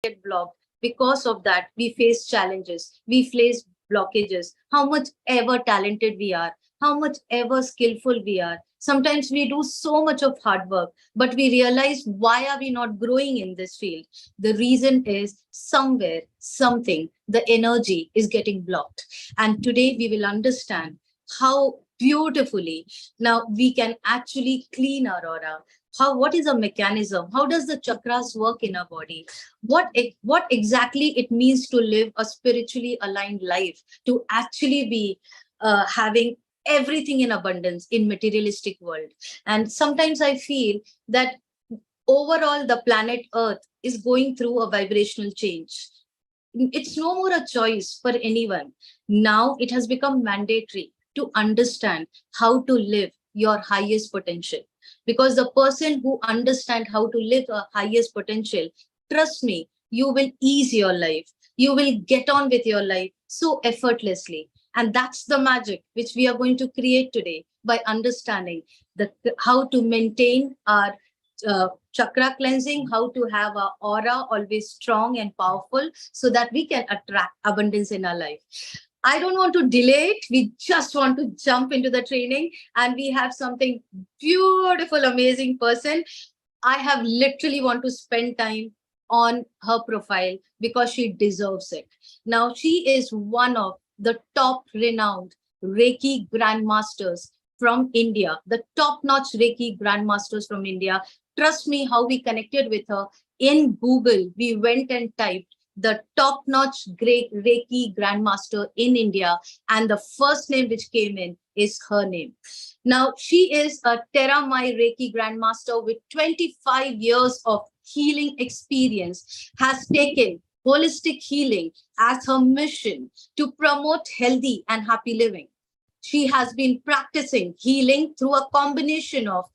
get blocked. Because of that, we face challenges, we face blockages. How much ever talented we are, how much ever skillful we are, sometimes we do so much of hard work, but we realize, why are we not growing in this field? The reason is somewhere, something, the energy is getting blocked. And today we will understand how beautifully now we can actually clean our aura. What is a mechanism? How does the chakras work in our body? What exactly it means to live a spiritually aligned life, to actually be having everything in abundance in materialistic world. And sometimes I feel that overall the planet Earth is going through a vibrational change. It's no more a choice for anyone. Now it has become mandatory to understand how to live your highest potential. Because the person who understands how to live a highest potential, trust me, you will ease your life. You will get on with your life so effortlessly. And that's the magic which we are going to create today by understanding how to maintain our chakra cleansing, how to have our aura always strong and powerful so that we can attract abundance in our life. I don't want to delay it. We just want to jump into the training, and we have something beautiful, amazing person. I have literally want to spend time on her profile because she deserves it. Now, she is one of the top renowned Reiki Grandmasters from India, the top-notch Reiki Grandmasters from India. Trust me, how we connected with her in Google, we went and typed the top-notch great Reiki Grandmaster in India, and the first name which came in is her name. Now, she is a Terra Mai Reiki Grandmaster with 25 years of healing experience, has taken holistic healing as her mission to promote healthy and happy living. She has been practicing healing through a combination of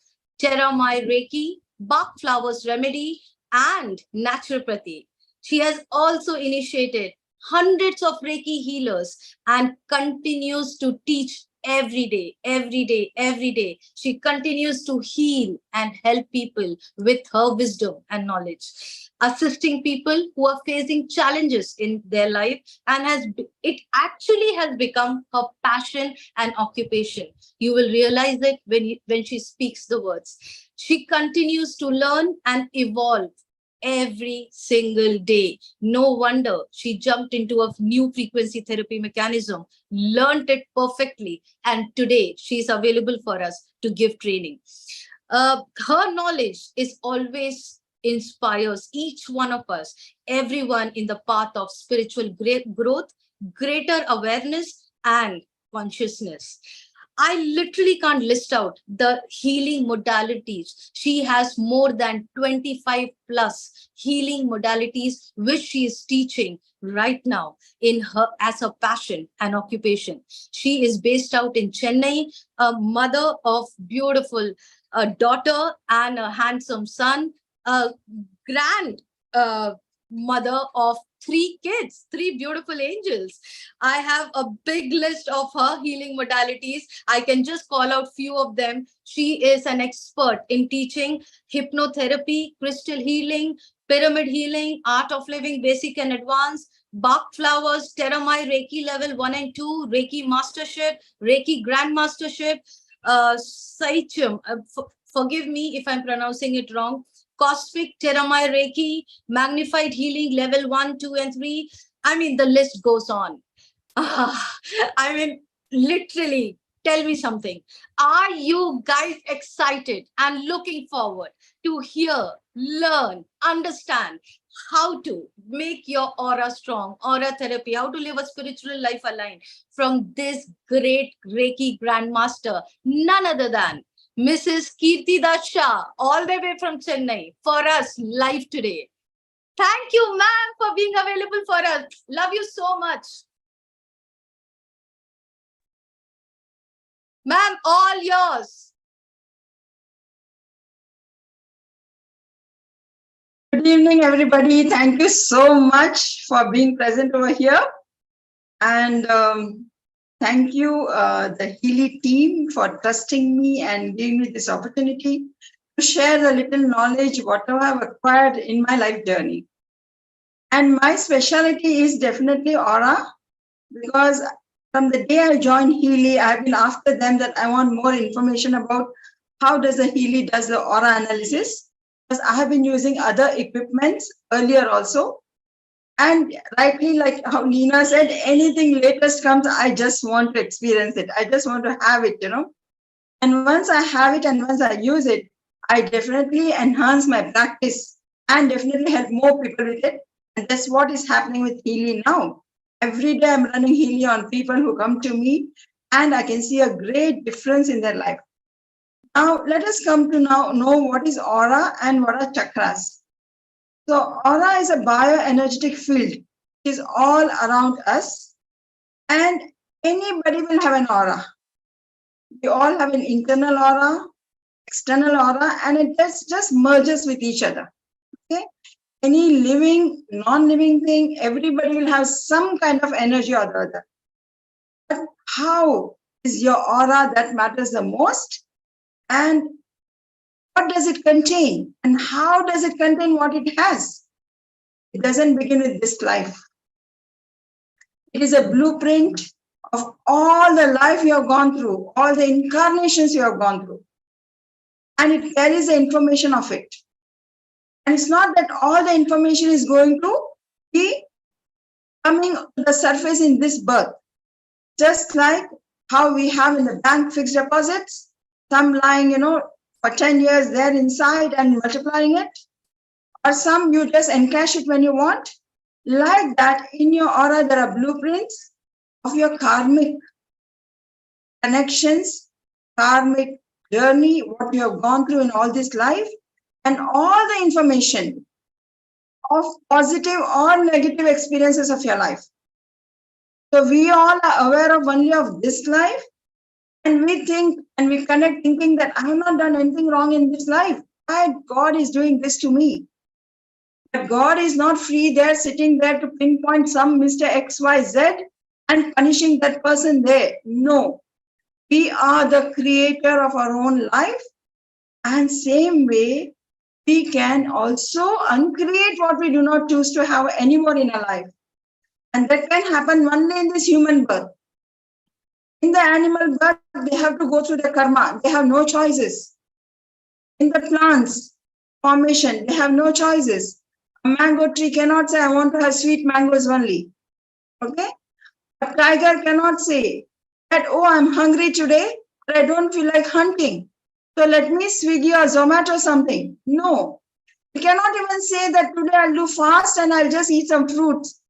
Terra Mai Reiki, Bach flowers remedy, and naturopathy. She has also initiated hundreds of Reiki healers and continues to teach every day, every day, every day. She continues to heal and help people with her wisdom and knowledge, assisting people who are facing challenges in their life, and it actually has become her passion and occupation. You will realize it when she speaks the words. She continues to learn and evolve every single day. No wonder she jumped into a new frequency therapy mechanism, learned it perfectly, and today she's available for us to give training. Her knowledge is always inspires each one of us, everyone in the path of spiritual growth, greater awareness, and consciousness. I literally can't list out the healing modalities. She has more than 25 plus healing modalities, which she is teaching right now in her as a passion and occupation. She is based out in Chennai, a mother of beautiful daughter and a handsome son, a grand mother of 3 kids, 3 beautiful angels. I have a big list of her healing modalities. I can just call out few of them. She is an expert in teaching hypnotherapy, crystal healing, pyramid healing, art of living, basic and advanced, Bach flowers, Terra Mai Reiki level 1 and 2, Reiki mastership, Reiki grandmastership, Saichum. Forgive me if I'm pronouncing it wrong. Cosmic Terra Mai Reiki, Magnified Healing Level 1, 2, and 3. I mean, the list goes on. I mean, literally, tell me something. Are you guys excited and looking forward to hear, learn, understand how to make your aura strong, aura therapy, how to live a spiritual life aligned from this great Reiki Grandmaster, none other than Mrs. Kirtida Shah, all the way from Chennai, for us live today. Thank you, ma'am, for being available for us. Love you so much. Ma'am, all yours. Good evening, everybody. Thank you so much for being present over here. And thank you, the Healy team, for trusting me and giving me this opportunity to share the little knowledge, whatever I've acquired in my life journey. And my specialty is definitely aura, because from the day I joined Healy, I've been after them that I want more information about how does the Healy does the aura analysis. Because I have been using other equipments earlier also. And rightly, like how Lena said, anything latest comes, I just want to experience it. I just want to have it, And once I have it and once I use it, I definitely enhance my practice and definitely help more people with it. And that's what is happening with Healy now. Every day I'm running Healy on people who come to me, and I can see a great difference in their life. Now, let us come to now know what is aura and what are chakras. So, aura is a bioenergetic field. It is all around us, and anybody will have an aura. We all have an internal aura, external aura, and it just merges with each other. Okay? Any living, non-living thing, everybody will have some kind of energy or the other. But how is your aura that matters the most? And what does it contain? And how does it contain what it has? It doesn't begin with this life. It is a blueprint of all the life you have gone through, all the incarnations you have gone through. And it carries the information of it. And it's not that all the information is going to be coming to the surface in this birth. Just like how we have in the bank fixed deposits, some lying, for 10 years there inside and multiplying it, or some you just encash it when you want. Like that, in your aura, there are blueprints of your karmic connections, karmic journey, what you have gone through in all this life, and all the information of positive or negative experiences of your life. So we all are aware of only of this life, and we think and we connect thinking that I have not done anything wrong in this life. Why God is doing this to me? But God is not free there, sitting there to pinpoint some Mr. XYZ and punishing that person there. No. We are the creator of our own life, and same way, we can also uncreate what we do not choose to have anymore in our life. And that can happen only in this human birth. In the animal birth, they have to go through the karma. They have no choices. In the plants formation, they have no choices. A mango tree cannot say, I want to have sweet mangoes only. Okay? A tiger cannot say that, oh, I'm hungry today, but I don't feel like hunting. So let me Swiggy or Zomato something. No. They cannot even say that today I'll do fast and I'll just eat some fruits.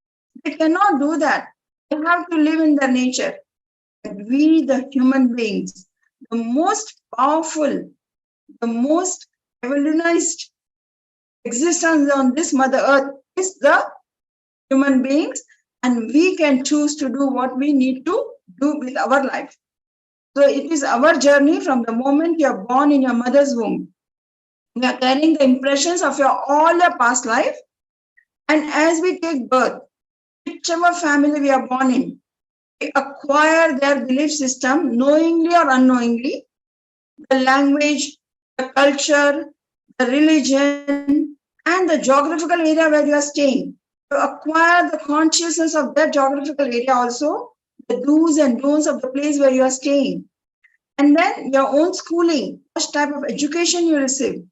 They cannot do that. They have to live in their nature. But we, the human beings, the most powerful, the most evolutionized existence on this Mother Earth is the human beings, and we can choose to do what we need to do with our life. So it is our journey from the moment you are born in your mother's womb. We are carrying the impressions of all your past life, and as we take birth, whichever family we are born in, we acquire their belief system knowingly or unknowingly, the language, the culture, the religion, and the geographical area where you are staying. To acquire the consciousness of that geographical area also, the do's and don'ts of the place where you are staying. And then your own schooling, what type of education you receive.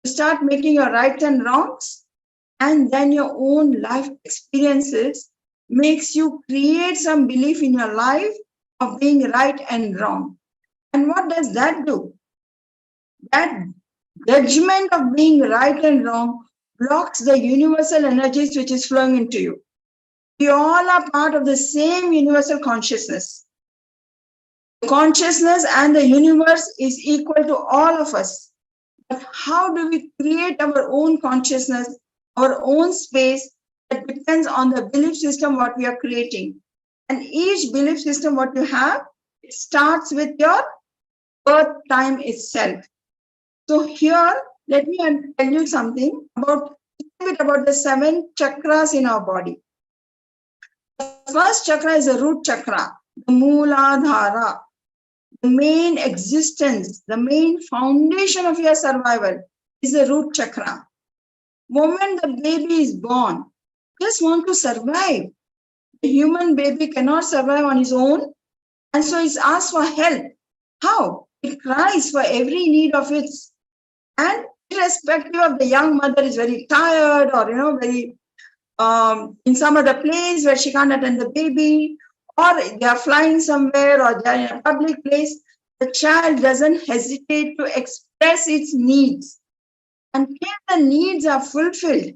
You start making your rights and wrongs, and then your own life experiences makes you create some belief in your life of being right and wrong. And what does that do? That judgment of being right and wrong blocks the universal energies which is flowing into you. We all are part of the same universal consciousness. The consciousness and the universe is equal to all of us. But how do we create our own consciousness, our own space that depends on the belief system what we are creating? And each belief system what you have, it starts with your birth time itself. So here, let me tell you something about the 7 chakras in our body. The first chakra is the root chakra, the Mooladhara, the main existence, the main foundation of your survival is the root chakra. Moment the baby is born, just want to survive. The human baby cannot survive on his own, and so it's asked for help. How? It cries for every need of its, and irrespective of the young mother is very tired or very in some other place where she can't attend the baby, or they are flying somewhere, or they are in a public place, the child doesn't hesitate to express its needs. Until the needs are fulfilled,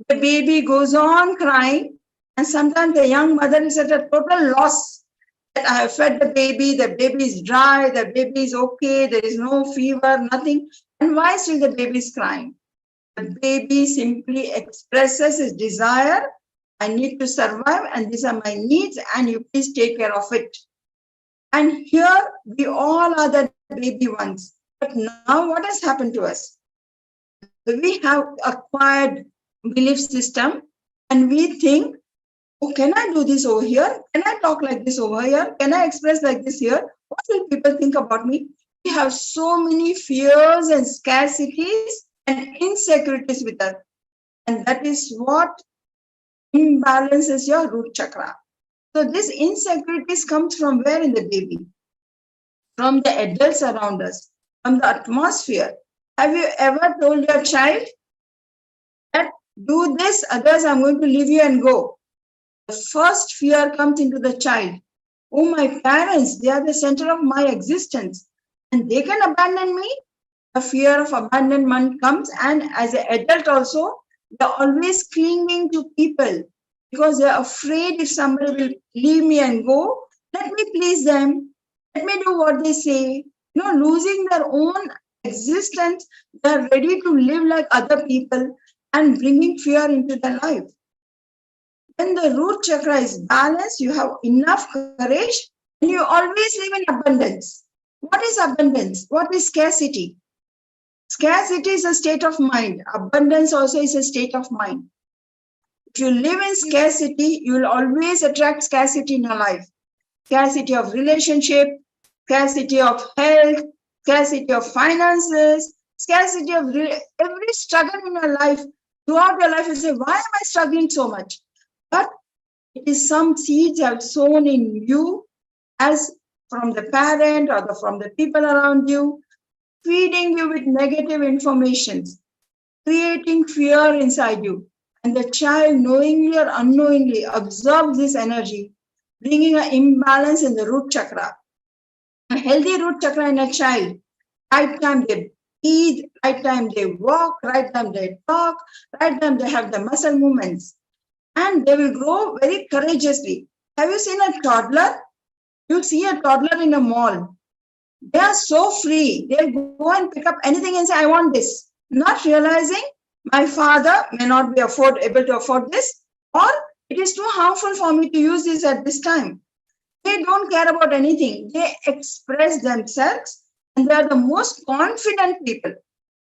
the baby goes on crying, and sometimes the young mother is at a total loss. That I have fed the baby is dry, the baby is okay, there is no fever, nothing. And why still the baby is crying? The baby simply expresses his desire. I need to survive, and these are my needs, and you please take care of it. And here we all are the baby ones. But now what has happened to us? We have acquired belief system, and we think, oh, can I do this over here? Can I talk like this over here? Can I express like this here? What will people think about me? We have so many fears and scarcities and insecurities with us. And that is what imbalances your root chakra. So this insecurities comes from where in the baby? From the adults around us, from the atmosphere. Have you ever told your child that do this, otherwise I'm going to leave you and go? The first fear comes into the child. Oh, my parents, they are the center of my existence, and they can abandon me. The fear of abandonment comes, and as an adult also, they're always clinging to people because they're afraid if somebody will leave me and go, let me please them, let me do what they say. Losing their own existence, they're ready to live like other people and bringing fear into their life. When the root chakra is balanced, you have enough courage and you always live in abundance. What is abundance? What is scarcity? Scarcity is a state of mind. Abundance also is a state of mind. If you live in scarcity, you will always attract scarcity in your life. Scarcity of relationship, scarcity of health, scarcity of finances, scarcity of every struggle in your life. Throughout your life, you say, why am I struggling so much? But it is some seeds have sown in you as from the parent or from the people around you, feeding you with negative informations, creating fear inside you. And the child, knowingly or unknowingly, absorbs this energy, bringing an imbalance in the root chakra. A healthy root chakra in a child, right time they eat, right time they walk, right time they talk, right time they have the muscle movements. And they will grow very courageously. Have you seen a toddler? You see a toddler in a mall. They are so free. They'll go and pick up anything and say, I want this. Not realizing my father may not be able to afford this, or it is too harmful for me to use this at this time. They don't care about anything. They express themselves, and they are the most confident people,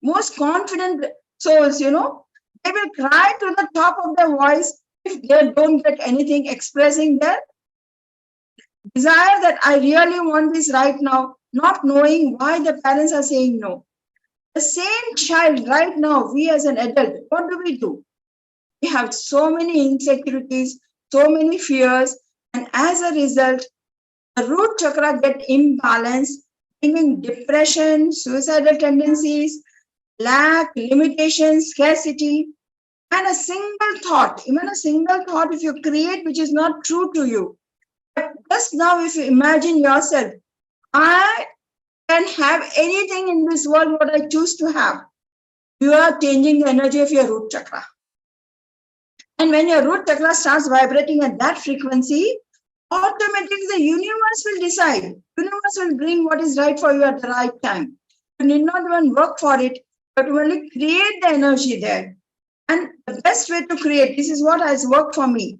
most confident souls, They will cry to the top of their voice if they don't get anything, expressing their desire that I really want this right now, not knowing why the parents are saying no. The same child right now, we as an adult, what do? We have so many insecurities, so many fears, and as a result, the root chakra get imbalanced, bringing depression, suicidal tendencies, lack, limitations, scarcity, and a single thought, even a single thought if you create which is not true to you. But just now, if you imagine yourself, I can have anything in this world what I choose to have. You are changing the energy of your root chakra. And when your root chakra starts vibrating at that frequency, automatically the universe will decide. Universe will bring what is right for you at the right time. You need not even work for it, but only create the energy there. And the best way to create, this is what has worked for me.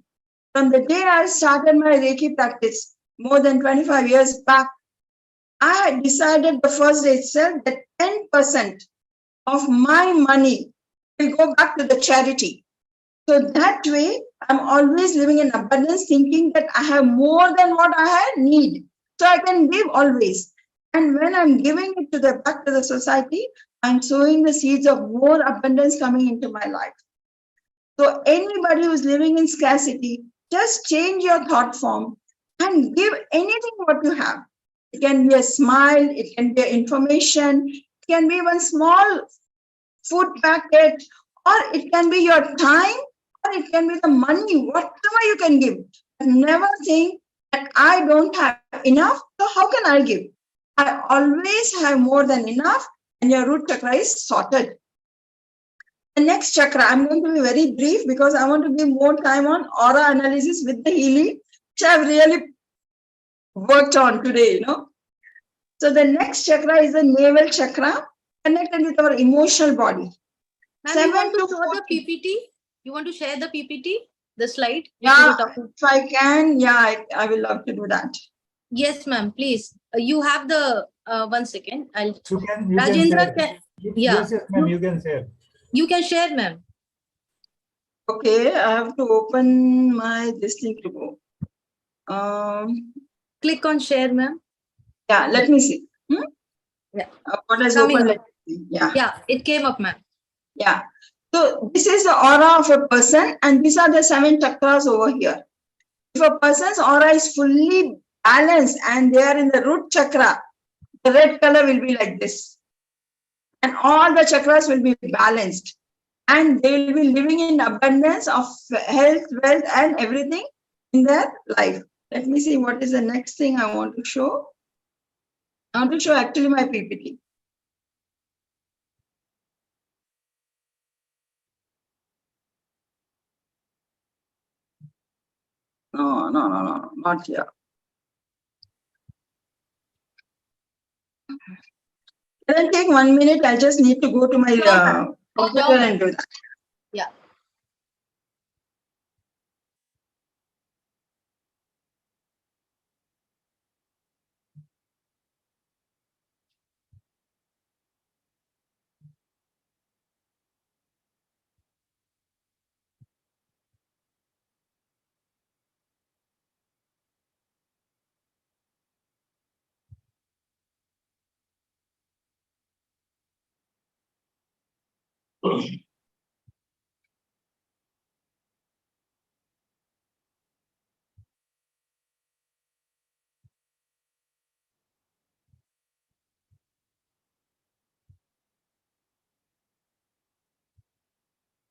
From the day I started my Reiki practice, more than 25 years back, I had decided the first day itself that 10% of my money will go back to the charity. So that way, I'm always living in abundance, thinking that I have more than what I need. So I can give always. And when I'm giving it back to the society, I'm sowing the seeds of more abundance coming into my life. So anybody who's living in scarcity, just change your thought form and give anything what you have. It can be a smile, it can be information, it can be one small food packet, or it can be your time, or it can be the money, whatever you can give. Never think that I don't have enough, so how can I give? I always have more than enough, and your root chakra is sorted. The next chakra, I'm going to be very brief because I want to give more time on aura analysis with the Healy, which I've really worked on today, So the next chakra is the navel chakra, connected with our emotional body. Ma'am, you want to show the PPT? You want to share the PPT, the slide? Yeah, if I can, yeah, I will love to do that. Yes, ma'am, please. You have the, 1 second. Rajendra can. Yeah. Yes, ma'am, you can share. You can share, ma'am. Okay, I have to open this thing to go. Click on share, ma'am. Yeah, let me see. Yeah. What has opened? Let me see. Yeah. Yeah, it came up, ma'am. Yeah. So this is the aura of a person, and these are the 7 chakras over here. If a person's aura is fully balanced and they are in the root chakra, the red color will be like this. And all the chakras will be balanced. And they will be living in abundance of health, wealth, and everything in their life. Let me see what is the next thing I want to show. I want to show actually my PPT. No, not here. Can I take 1 minute? I just need to go to my computer and do that. Yeah.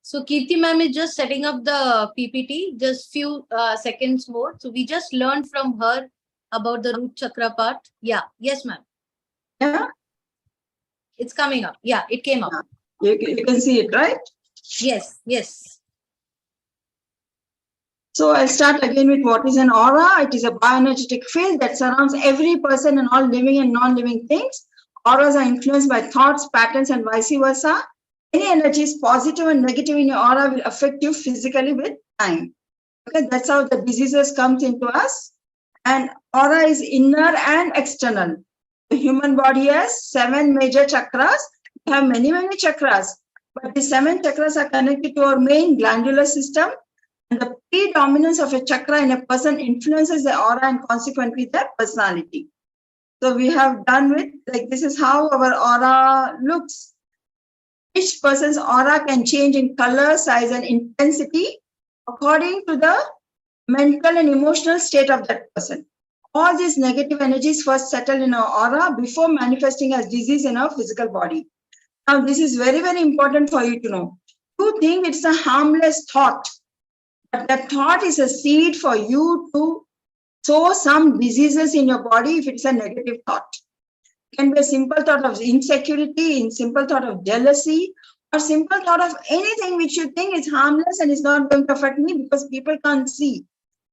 So Kirti ma'am is just setting up the PPT, just few seconds more. So we just learned from her about the root chakra part. Yeah. Yes, ma'am. Yeah. It's coming up. Yeah, it came up. You can see it, right? Yes, yes. So I'll start again with what is an aura. It is a bioenergetic field that surrounds every person and all living and non-living things. Auras are influenced by thoughts, patterns, and vice versa. Any energies, positive and negative in your aura, will affect you physically with time. Okay, that's how the diseases comes into us. And aura is inner and external. The human body has 7 major chakras. We have many chakras, but the 7 chakras are connected to our main glandular system. And the predominance of a chakra in a person influences their aura and consequently their personality. So we have done with, like, this is how our aura looks. Each person's aura can change in color, size, and intensity according to the mental and emotional state of that person. All these negative energies first settle in our aura before manifesting as disease in our physical body. Now, this is very important for you to know. You think it's a harmless thought, but that thought is a seed for you to sow some diseases in your body if it's a negative thought. It can be a simple thought of insecurity, a simple thought of jealousy, or simple thought of anything which you think is harmless and is not going to affect me because people can't see.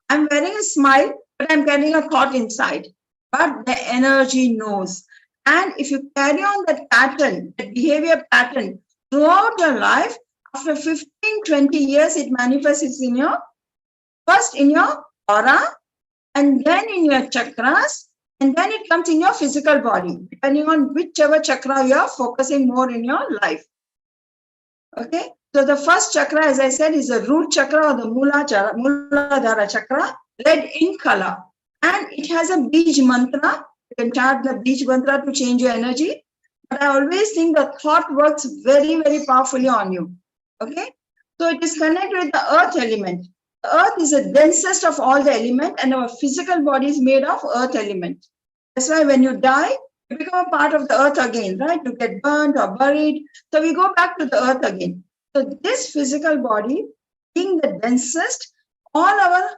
I'm wearing a smile, but I'm carrying a thought inside. But the energy knows. And if you carry on that pattern, that behavior pattern throughout your life, after 15, 20 years, it manifests in your, first in your aura, and then in your chakras, and then it comes in your physical body, depending on whichever chakra you are focusing more in your life. Okay, so the first chakra, as I said, is the root chakra or the Muladhara chakra, red in color. And it has a Bij mantra. You can chant the Bij mantra to change your energy. But I always think the thought works very powerfully on you. Okay, So it is connected with the earth element. The earth is the densest of all the elements, and our physical body is made of earth element. That's why when you die, you become a part of the earth again, right? You get burnt or buried. So we go back to the earth again. So this physical body, being the densest, all our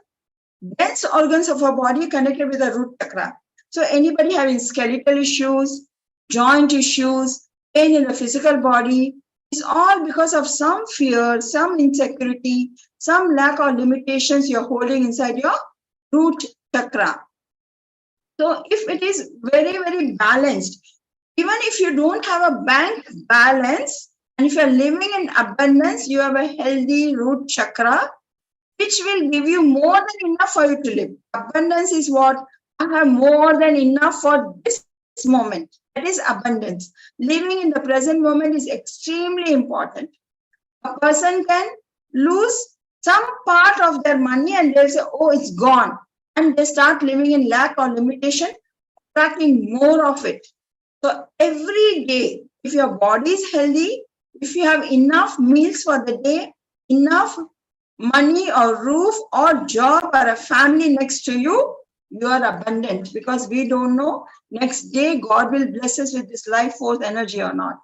dense organs of our body connected with the root chakra. So anybody having skeletal issues, joint issues, pain in the physical body, is all because of some fear, some insecurity, some lack or limitations you're holding inside your root chakra. So if it is very, very balanced, even if you don't have a bank balance, and if you're living in abundance, you have a healthy root chakra, which will give you more than enough for you to live. Abundance is what? I have more than enough for this moment. That is abundance. Living in the present moment is extremely important. A person can lose some part of their money and they'll say, oh, it's gone. And they start living in lack or limitation, attracting more of it. So every day, if your body is healthy, if you have enough meals for the day, enough money or roof or job or a family next to you, you are abundant, because we don't know next day God will bless us with this life force energy or not.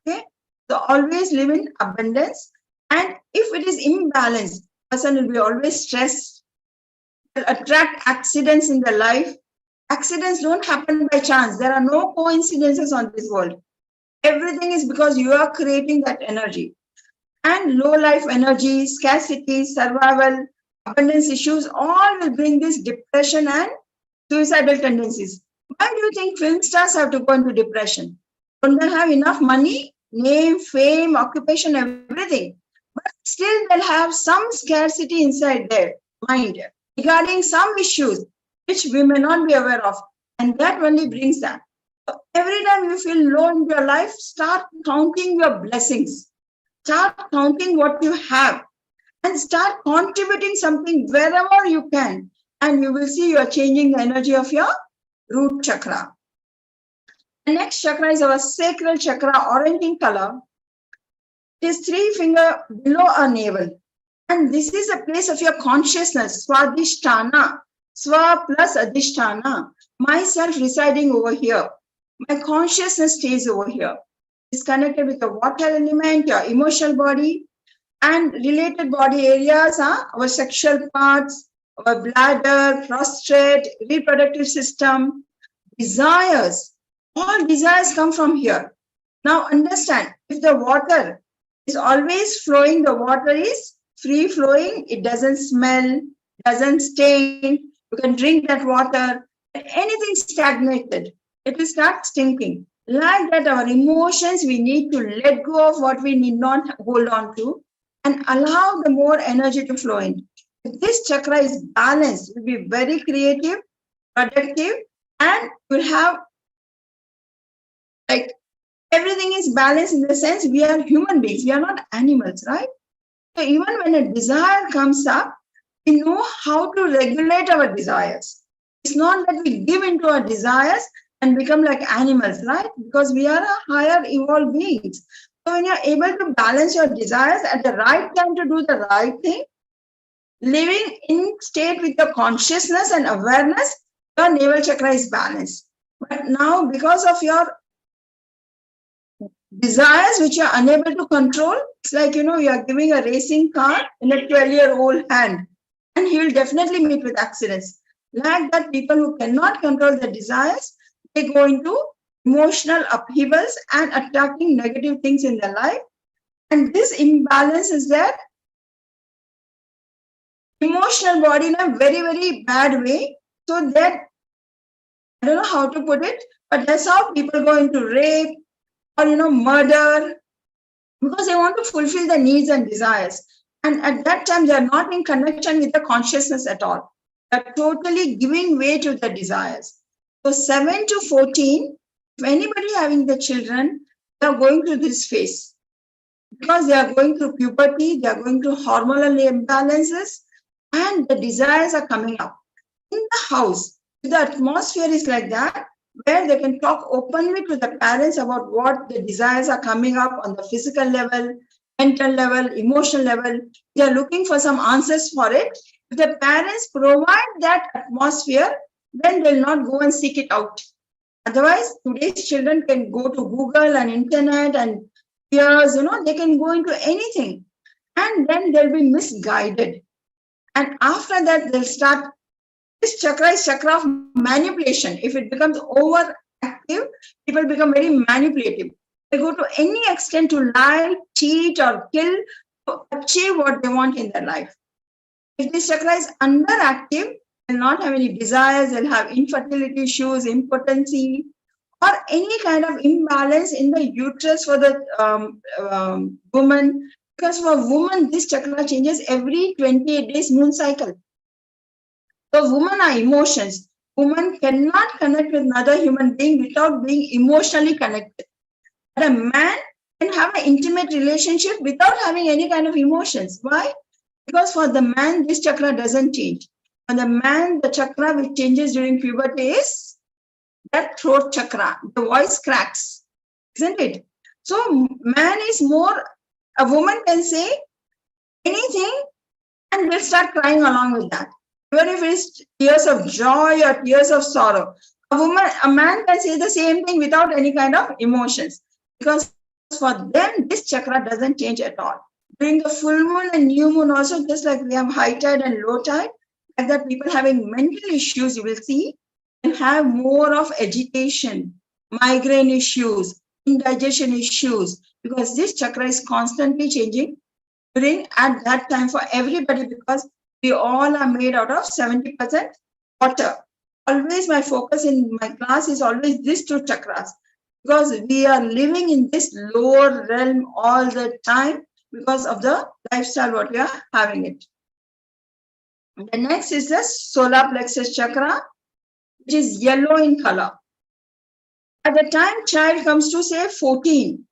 Okay, so always live in abundance. And if it is imbalanced, person will be always stressed, will attract accidents in their life. Accidents don't happen by chance. There are no coincidences on this world. Everything is because you are creating that energy. And low life energy, scarcity, survival, abundance issues, all will bring this depression and suicidal tendencies. Why do you think film stars have to go into depression? Don't they have enough money, name, fame, occupation, everything? But still they'll have some scarcity inside their mind regarding some issues which we may not be aware of. And that only brings that. So every time you feel low in your life, start counting your blessings. Start counting what you have and start contributing something wherever you can. And you will see you are changing the energy of your root chakra. The next chakra is our sacral chakra, orange in color. It is 3 fingers below our navel. And this is a place of your consciousness, swadhisthana. Swa plus adhisthana. Myself residing over here. My consciousness stays over here. It's connected with the water element, your emotional body, and related body areas are our sexual parts, our bladder, prostate, reproductive system, desires. All desires come from here. Now understand, if the water is always flowing, the water is free flowing, it doesn't smell, doesn't stain, you can drink that water. Anything stagnated, it will start stinking. Like that, our emotions, we need to let go of what we need not hold on to and allow the more energy to flow in. If this chakra is balanced, you'll be very creative, productive, and you'll have, like, everything is balanced in the sense we are human beings, we are not animals, right? So even when a desire comes up, we know how to regulate our desires. It's not that we give into our desires and become like animals, right? Because we are a higher evolved beings. So when you're able to balance your desires at the right time to do the right thing, living in state with your consciousness and awareness, your navel chakra is balanced. But now, because of your desires which you are unable to control, it's like, you are giving a racing car in a 12-year-old hand, and he will definitely meet with accidents. Like that, people who cannot control their desires, they go into emotional upheavals and attracting negative things in their life. And this imbalance is their emotional body in a very, very bad way. So that, I don't know how to put it, but that's how people go into rape or, murder, because they want to fulfill their needs and desires. And at that time, they are not in connection with the consciousness at all. They're totally giving way to the desires. So 7 to 14, if anybody having the children, they are going through this phase. Because they are going through puberty, they are going through hormonal imbalances, and the desires are coming up. In the house, the atmosphere is like that, where they can talk openly to the parents about what the desires are coming up on the physical level, mental level, emotional level. They are looking for some answers for it. If the parents provide that atmosphere, then they'll not go and seek it out. Otherwise, today's children can go to Google and internet and peers, they can go into anything. And then they'll be misguided. And after that, they'll start. This chakra is chakra of manipulation. If it becomes overactive, people become very manipulative. They go to any extent to lie, cheat, or kill to achieve what they want in their life. If this chakra is underactive, they'll not have any desires, they'll have infertility issues, impotency, or any kind of imbalance in the uterus for the woman. Because for woman, this chakra changes every 28 days moon cycle. So women are emotions. Woman cannot connect with another human being without being emotionally connected. But a man can have an intimate relationship without having any kind of emotions. Why? Because for the man, this chakra doesn't change. For the man, the chakra which changes during puberty is that throat chakra. The voice cracks, isn't it? So man is more, a woman can say anything and will start crying along with that. Even if it's tears of joy or tears of sorrow. A man can say the same thing without any kind of emotions. Because for them, this chakra doesn't change at all. During the full moon and new moon also, just like we have high tide and low tide, like that people having mental issues, you will see, and have more of agitation, migraine issues, indigestion issues, because this chakra is constantly changing at that time for everybody, because we all are made out of 70% water. Always my focus in my class is always these two chakras, because we are living in this lower realm all the time because of the lifestyle what we are having it. The next is the solar plexus chakra, which is yellow in color. At the time child comes to say 14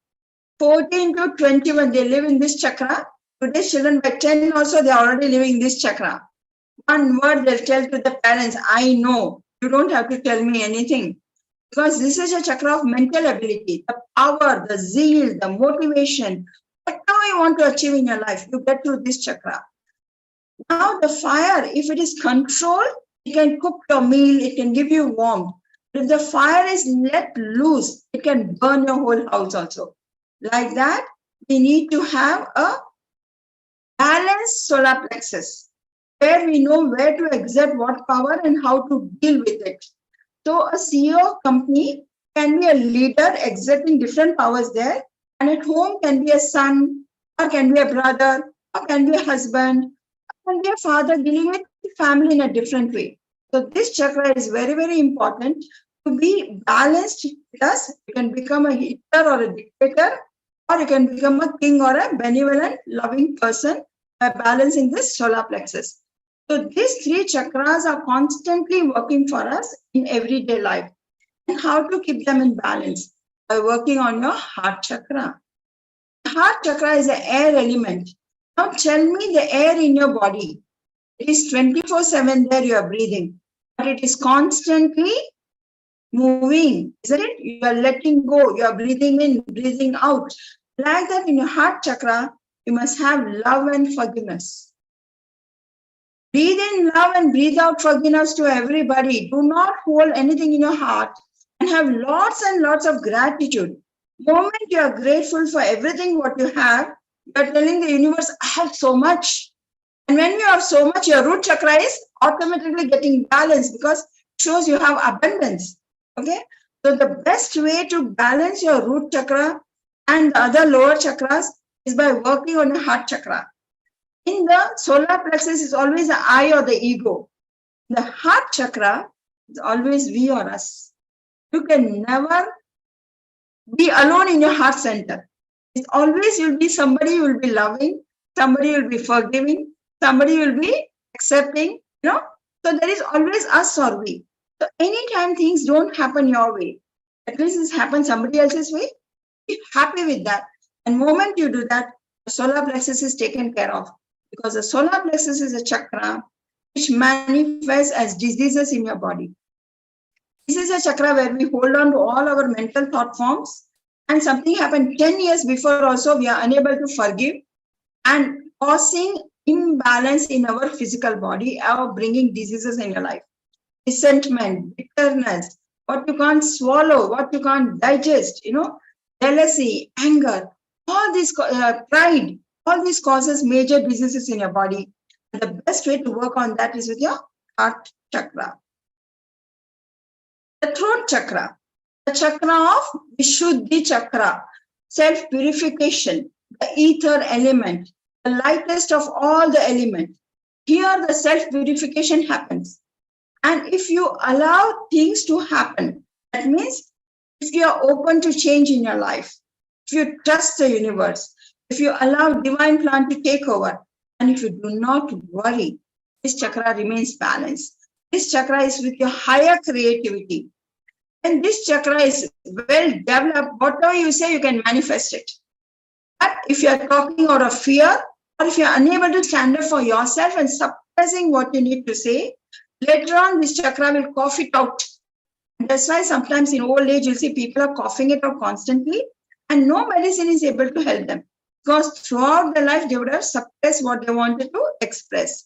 to 21, they live in this chakra. Today's children by 10 also, they are already living in this chakra. One word they'll tell to the parents, I know, you don't have to tell me anything. Because this is a chakra of mental ability, the power, the zeal, the motivation, whatever you want to achieve in your life, you get through this chakra. Now the fire, if it is controlled, it can cook your meal, it can give you warmth. But if the fire is let loose, it can burn your whole house also. Like that, we need to have a balanced solar plexus, where we know where to exert what power and how to deal with it. So a CEO of company can be a leader exerting different powers there, and at home can be a son, or can be a brother, or can be a husband, or can be a father dealing with the family in a different way. So this chakra is very, very important to be balanced. Thus, you can become a Hitler or a dictator, or you can become a king or a benevolent, loving person by balancing this solar plexus. So these three chakras are constantly working for us in everyday life. And how to keep them in balance? By working on your heart chakra. Heart chakra is an air element. Now tell me the air in your body. It is 24/7 there you are breathing, but it is constantly moving, isn't it? You are letting go, you are breathing in, breathing out. Like that in your heart chakra, you must have love and forgiveness. Breathe in love and breathe out forgiveness to everybody. Do not hold anything in your heart, and have lots and lots of gratitude. The moment you are grateful for everything what you have, you are telling the universe, I have so much. And when you have so much, your root chakra is automatically getting balanced, because it shows you have abundance. Okay? So the best way to balance your root chakra and the other lower chakras is by working on your heart chakra. In the solar plexus is always the I or the ego. The heart chakra is always we or us. You can never be alone in your heart center. It's always you'll be somebody you will be loving, somebody will be forgiving, somebody will be accepting, So there is always us or we. So anytime things don't happen your way, at least it's happened somebody else's way, be happy with that. And the moment you do that, the solar plexus is taken care of. Because the solar plexus is a chakra which manifests as diseases in your body. This is a chakra where we hold on to all our mental thought forms, and something happened 10 years before also, we are unable to forgive and causing imbalance in our physical body or bringing diseases in your life. Resentment, bitterness, what you can't swallow, what you can't digest, jealousy, anger, all these, pride, all these causes major diseases in your body. And the best way to work on that is with your heart chakra. The throat chakra, the chakra of Vishuddhi chakra, self-purification, the ether element, the lightest of all the elements. Here the self-purification happens. And if you allow things to happen, that means if you are open to change in your life, if you trust the universe, if you allow divine plan to take over, and if you do not worry, this chakra remains balanced. This chakra is with your higher creativity. And this chakra is well developed, whatever you say, you can manifest it. But if you are talking out of fear, or if you are unable to stand up for yourself and suppressing what you need to say, later on this chakra will cough it out. And that's why sometimes in old age, you see people are coughing it out constantly, and no medicine is able to help them. Because throughout their life, they would have suppressed what they wanted to express.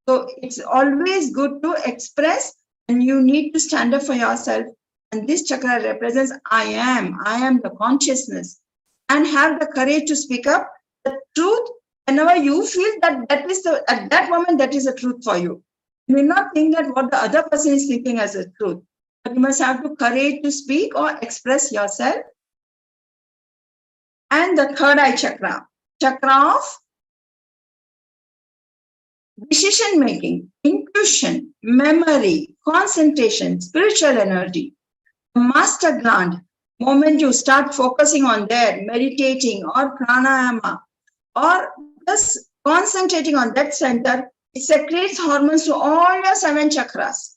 So it's always good to express, and you need to stand up for yourself. And this chakra represents I am the consciousness, and have the courage to speak up the truth whenever you feel that is at that moment, that is the truth for you. You may not think that what the other person is thinking as a truth, but you must have the courage to speak or express yourself. And the third eye chakra, chakra of decision making, intuition, memory, concentration, spiritual energy. Master gland, moment you start focusing on there, meditating or pranayama, or just concentrating on that center, it secretes hormones to all your 7 chakras.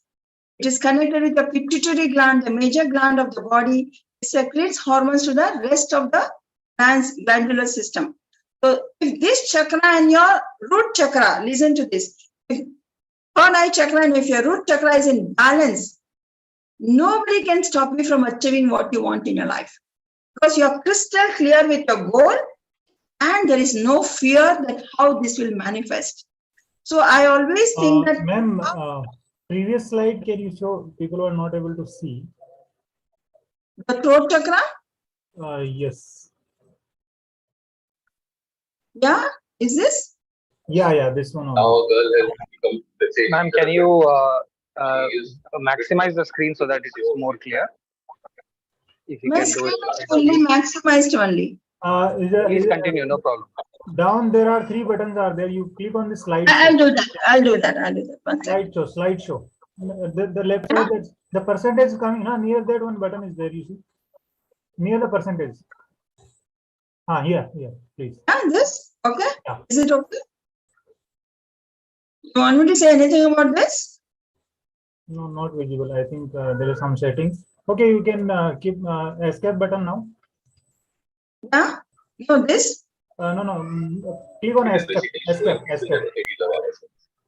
It is connected with the pituitary gland, the major gland of the body. It secretes hormones to the rest of the glandular system. So if this chakra and your root chakra, listen to this, if third eye chakra and if your root chakra is in balance, nobody can stop you from achieving what you want in your life. Because you are crystal clear with your goal, and there is no fear that how this will manifest. So I always think that... Ma'am, previous slide, can you show? People are not able to see. The throat chakra? Yes. Yeah, is this? Yeah, this one. Now girl has become the same. Ma'am, can you maximize the screen so that it is more clear? If you My can do screen it. is fully maximized only. Please continue, no problem. Down there are 3 buttons are there. You click on the slide. I'll do that. One second. Slideshow. The left side, that's the percentage coming. Near that one button is there, you see. Near the percentage. Here, please. This? Okay. Yeah. Is it okay? You want me to say anything about this? No, not visible. I think there are some settings. Okay, you can keep escape button now. Yeah. No, this? No. Click on escape. Escape.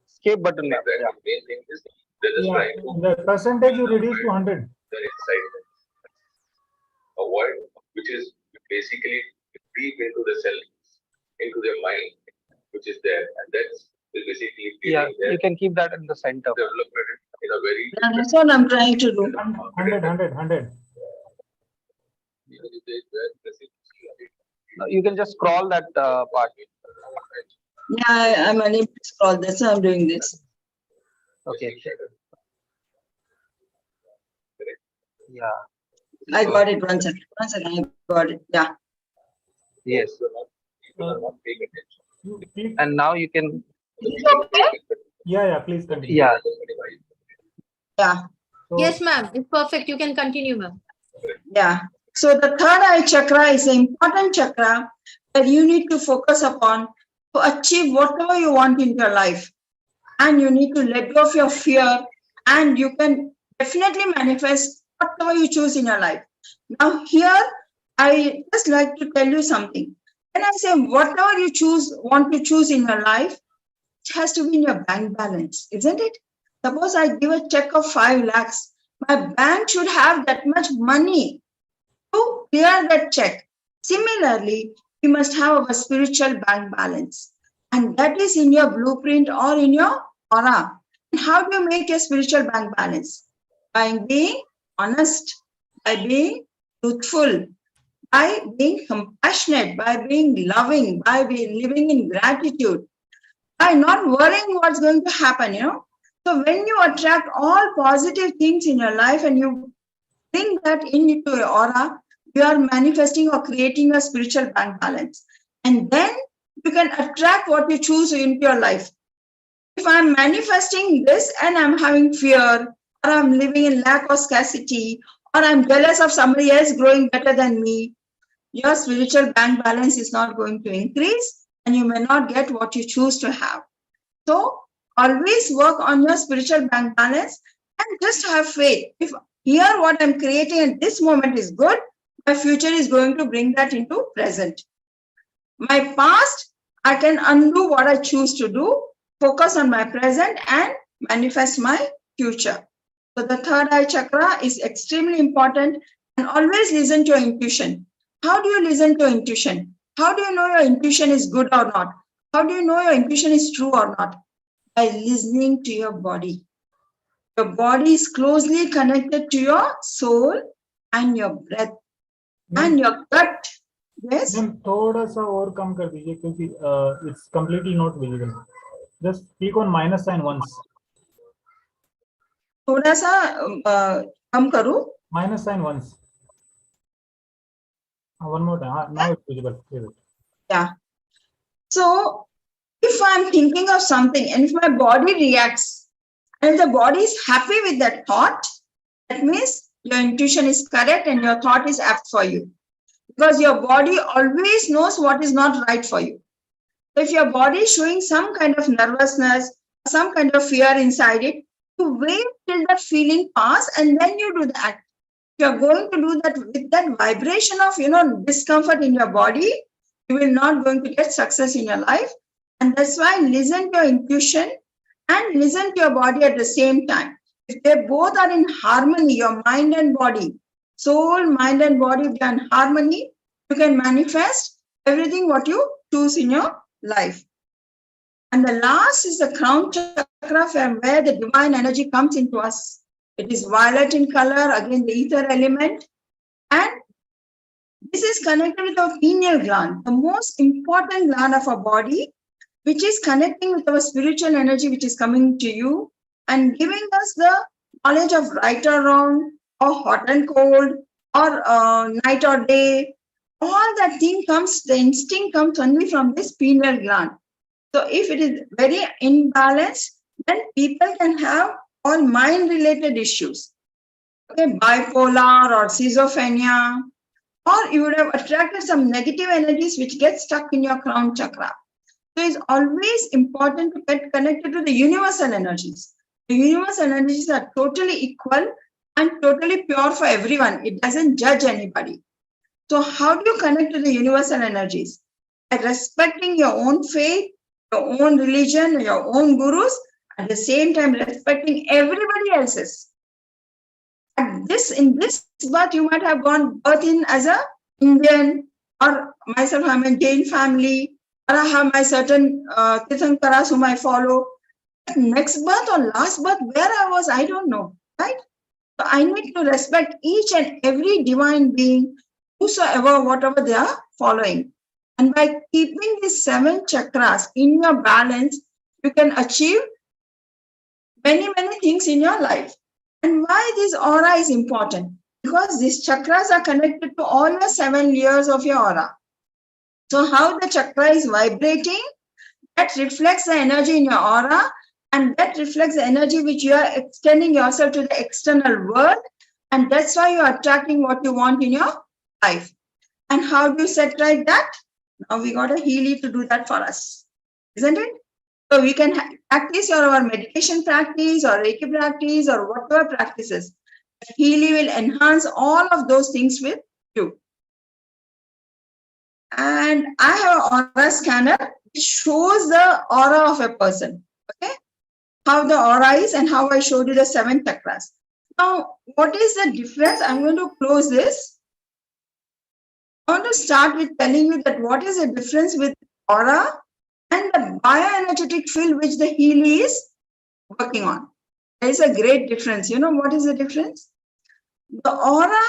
Escape button. Ma'am. The main thing is they're just trying to The percentage you reduce to 100. the excitement. Avoid, which is basically deep into the cell, into their mind, which is there, and that's basically Yeah, their you can keep that in the center. development in a very That's what I'm trying to do. 100. You can just scroll that part. Yeah, I'm unable to scroll. That's why I'm doing this. Okay. Yeah. I got it. One second. I got it. Yeah. Yes. not paying attention. Click. And now you can. Yeah, please continue. Yeah. Yeah. So, Yes, ma'am. It's perfect. You can continue, ma'am. Yeah. So the third eye chakra is an important chakra that you need to focus upon to achieve whatever you want in your life. And you need to let go of your fear, and you can definitely manifest whatever you choose in your life. Now here, I just like to tell you something. When I say whatever you want to choose in your life, it has to be in your bank balance, isn't it? Suppose I give a check of 5 lakhs. My bank should have that much money to clear that check. Similarly, we must have our spiritual bank balance. And that is in your blueprint or in your aura. And how do you make your spiritual bank balance? By being honest, by being truthful, by being compassionate, by being loving, by being living in gratitude, by not worrying what's going to happen, So when you attract all positive things in your life and you bring that into your aura, you are manifesting or creating a spiritual bank balance. And then you can attract what you choose into your life. If I'm manifesting this and I'm having fear, or I'm living in lack or scarcity, or I'm jealous of somebody else growing better than me, your spiritual bank balance is not going to increase and you may not get what you choose to have. So always work on your spiritual bank balance and just have faith. If here what I'm creating at this moment is good, my future is going to bring that into present. My past, I can undo what I choose to do, focus on my present and manifest my future. So the third eye chakra is extremely important, and always listen to your intuition. How do you listen to your intuition? How do you know your intuition is good or not? How do you know your intuition is true or not? By listening to your body. Your body is closely connected to your soul and your breath and your gut. Yes. Ma'am थोड़ा सा और कम कर दीजिए क्योंकि it's completely not visible. Just click on minus sign once. थोड़ा सा कम करूं. Minus sign once. One more time. Now it's visible. Yeah. So if I'm thinking of something and if my body reacts and if the body is happy with that thought, that means your intuition is correct and your thought is apt for you. Because your body always knows what is not right for you. So if your body is showing some kind of nervousness, some kind of fear inside it, you wait till that feeling pass and then you do that. If you're going to do that with that vibration of, discomfort in your body, you will not going to get success in your life. And that's why listen to your intuition and listen to your body at the same time. If they both are in harmony, your mind and body, soul, mind and body, if they are in harmony, you can manifest everything what you choose in your life. And the last is the crown chakra, from where the divine energy comes into us. It is violet in color, again the ether element. And this is connected with our pineal gland, the most important gland of our body, which is connecting with our spiritual energy, which is coming to you and giving us the knowledge of right or wrong, or hot and cold, or night or day. All that thing comes, the instinct comes only from this pineal gland. So if it is very imbalanced, then people can have all mind-related issues. Okay, bipolar or schizophrenia, or you would have attracted some negative energies which get stuck in your crown chakra. So it's always important to get connected to the universal energies. The universal energies are totally equal and totally pure for everyone. It doesn't judge anybody. So how do you connect to the universal energies? By respecting your own faith, your own religion, your own gurus, at the same time respecting everybody else's. In this birth, you might have gone birth in as a Indian, or myself, I'm a Jain family, or I have my certain Tirthankaras whom I follow. Next birth or last birth, where I was, I don't know, right? So I need to respect each and every divine being, whosoever, whatever they are following. And by keeping these 7 chakras in your balance, you can achieve many, many things in your life. And why this aura is important? Because these chakras are connected to all your 7 layers of your aura. So how the chakra is vibrating, that reflects the energy in your aura, and that reflects the energy which you are extending yourself to the external world. And that's why you are attracting what you want in your life. And how do you set right that? Now we got a Healy to do that for us, isn't it? So we can practice our meditation practice or Reiki practice or whatever practices. Healy will enhance all of those things with you. And I have an aura scanner which shows the aura of a person. Okay, how the aura is and how I showed you the 7 chakras. Now, what is the difference? I'm going to close this. I want to start with telling you that what is the difference with aura and the bioenergetic field which the Healy is working on. There is a great difference. You know what is the difference? The aura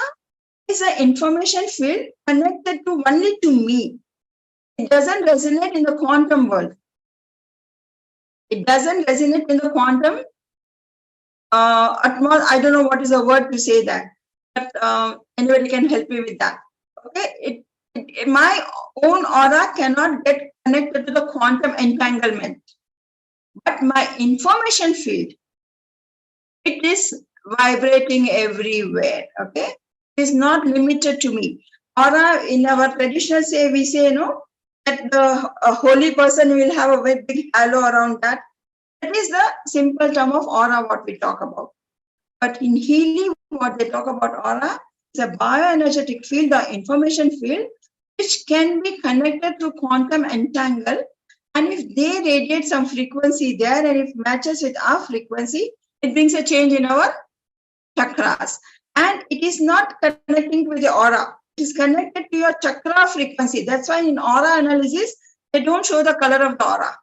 is an information field connected to only to me. It doesn't resonate in the quantum world. It doesn't resonate in the quantum I don't know what is the word to say that, but anybody can help me with that. Okay, my own aura cannot get connected to the quantum entanglement, but my information field, it is vibrating everywhere. Okay, it is not limited to me. Aura in our traditional say, we say, that the holy person will have a very big halo around that. That is the simple term of aura what we talk about. But in Healy, what they talk about aura is a bioenergetic field or information field which can be connected to quantum entangle. And if they radiate some frequency there and if matches with our frequency, it brings a change in our chakras. And it is not connecting to the aura. It is connected to your chakra frequency. That's why in aura analysis, they don't show the color of the aura.